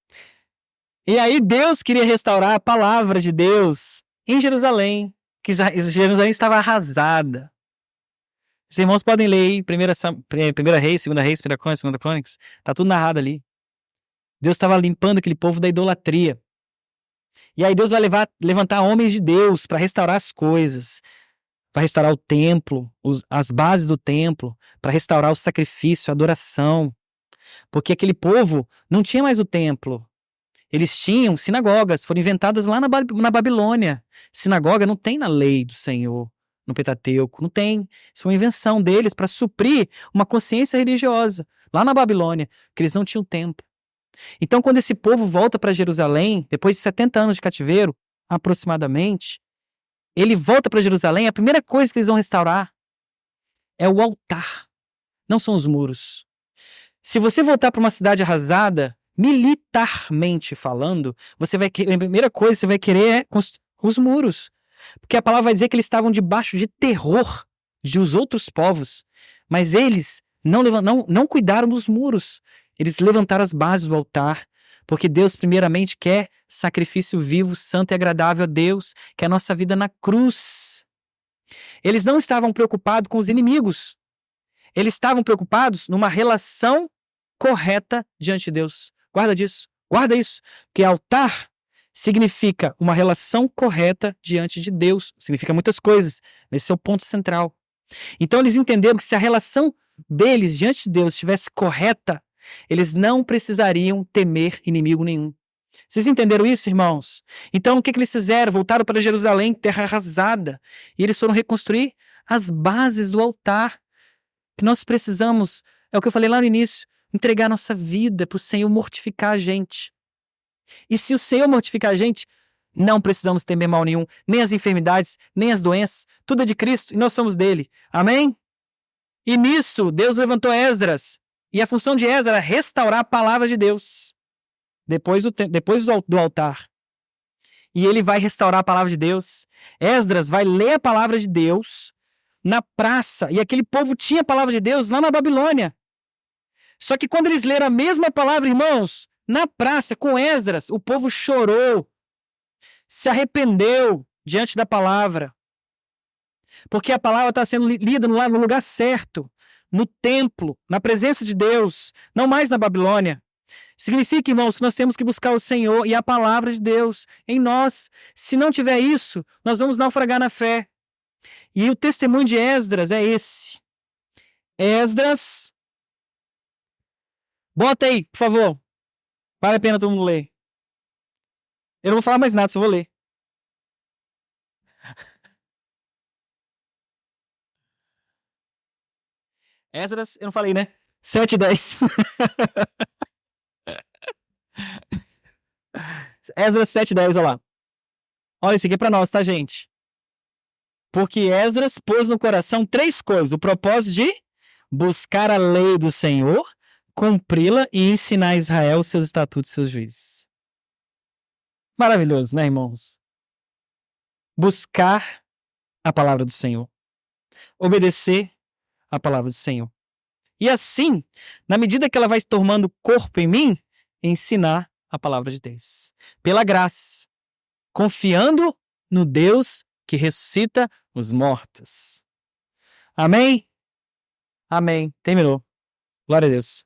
E aí Deus queria restaurar a palavra de Deus em Jerusalém, que Jerusalém estava arrasada. Os irmãos podem ler aí, 1 Reis, 2 Reis, 1 Crônicas, 2 Crônicas, tá tudo narrado ali. Deus estava limpando aquele povo da idolatria. E aí Deus vai levantar homens de Deus para restaurar as coisas, para restaurar o templo, as bases do templo, para restaurar o sacrifício, a adoração. Porque aquele povo não tinha mais o templo. Eles tinham sinagogas, foram inventadas lá na Babilônia. Sinagoga não tem na lei do Senhor, no Pentateuco, não tem. Isso é uma invenção deles para suprir uma consciência religiosa. Lá na Babilônia, que eles não tinham templo. Então, quando esse povo volta para Jerusalém, depois de 70 anos de cativeiro, aproximadamente, ele volta para Jerusalém, a primeira coisa que eles vão restaurar é o altar, não são os muros. Se você voltar para uma cidade arrasada, militarmente falando, a primeira coisa que você vai querer é os muros. Porque a palavra vai dizer que eles estavam debaixo de terror dos outros povos, mas eles não cuidaram dos muros. Eles levantaram as bases do altar, porque Deus primeiramente quer sacrifício vivo, santo e agradável a Deus, que é a nossa vida na cruz. Eles não estavam preocupados com os inimigos. Eles estavam preocupados numa relação correta diante de Deus. Guarda isso. Porque altar significa uma relação correta diante de Deus. Significa muitas coisas. Esse é o ponto central. Então eles entenderam que se a relação deles diante de Deus estivesse correta, eles não precisariam temer inimigo nenhum. Vocês entenderam isso, irmãos? Então o que eles fizeram? Voltaram para Jerusalém, terra arrasada, e eles foram reconstruir as bases do altar. Que nós precisamos, é o que eu falei lá no início, entregar nossa vida para o Senhor mortificar a gente. E se o Senhor mortificar a gente, não precisamos temer mal nenhum, nem as enfermidades, nem as doenças, tudo é de Cristo e nós somos dele. Amém? E nisso, Deus levantou Esdras. E a função de Esdras era restaurar a palavra de Deus. Depois do altar. E ele vai restaurar a palavra de Deus. Esdras vai ler a palavra de Deus na praça. E aquele povo tinha a palavra de Deus lá na Babilônia. Só que quando eles leram a mesma palavra, irmãos, na praça, com Esdras, o povo chorou, se arrependeu diante da palavra. Porque a palavra está sendo lida no lugar certo, no templo, na presença de Deus, não mais na Babilônia. Significa, irmãos, que nós temos que buscar o Senhor e a palavra de Deus em nós. Se não tiver isso, nós vamos naufragar na fé. E o testemunho de Esdras é esse. Esdras. Bota aí, por favor. Vale a pena todo mundo ler. Eu não vou falar mais nada, só vou ler. Esdras, eu não falei, né? 7:10. Esdras 7:10, olha lá. Olha, isso aqui é pra nós, tá, gente? Porque Esdras pôs no coração 3 coisas. O propósito de buscar a lei do Senhor, cumpri-la e ensinar a Israel os seus estatutos e seus juízes. Maravilhoso, né, irmãos? Buscar a palavra do Senhor. Obedecer a palavra do Senhor. E assim, na medida que ela vai se tornando corpo em mim, ensinar a palavra de Deus. Pela graça. Confiando no Deus que ressuscita os mortos. Amém? Amém. Terminou. Glória a Deus.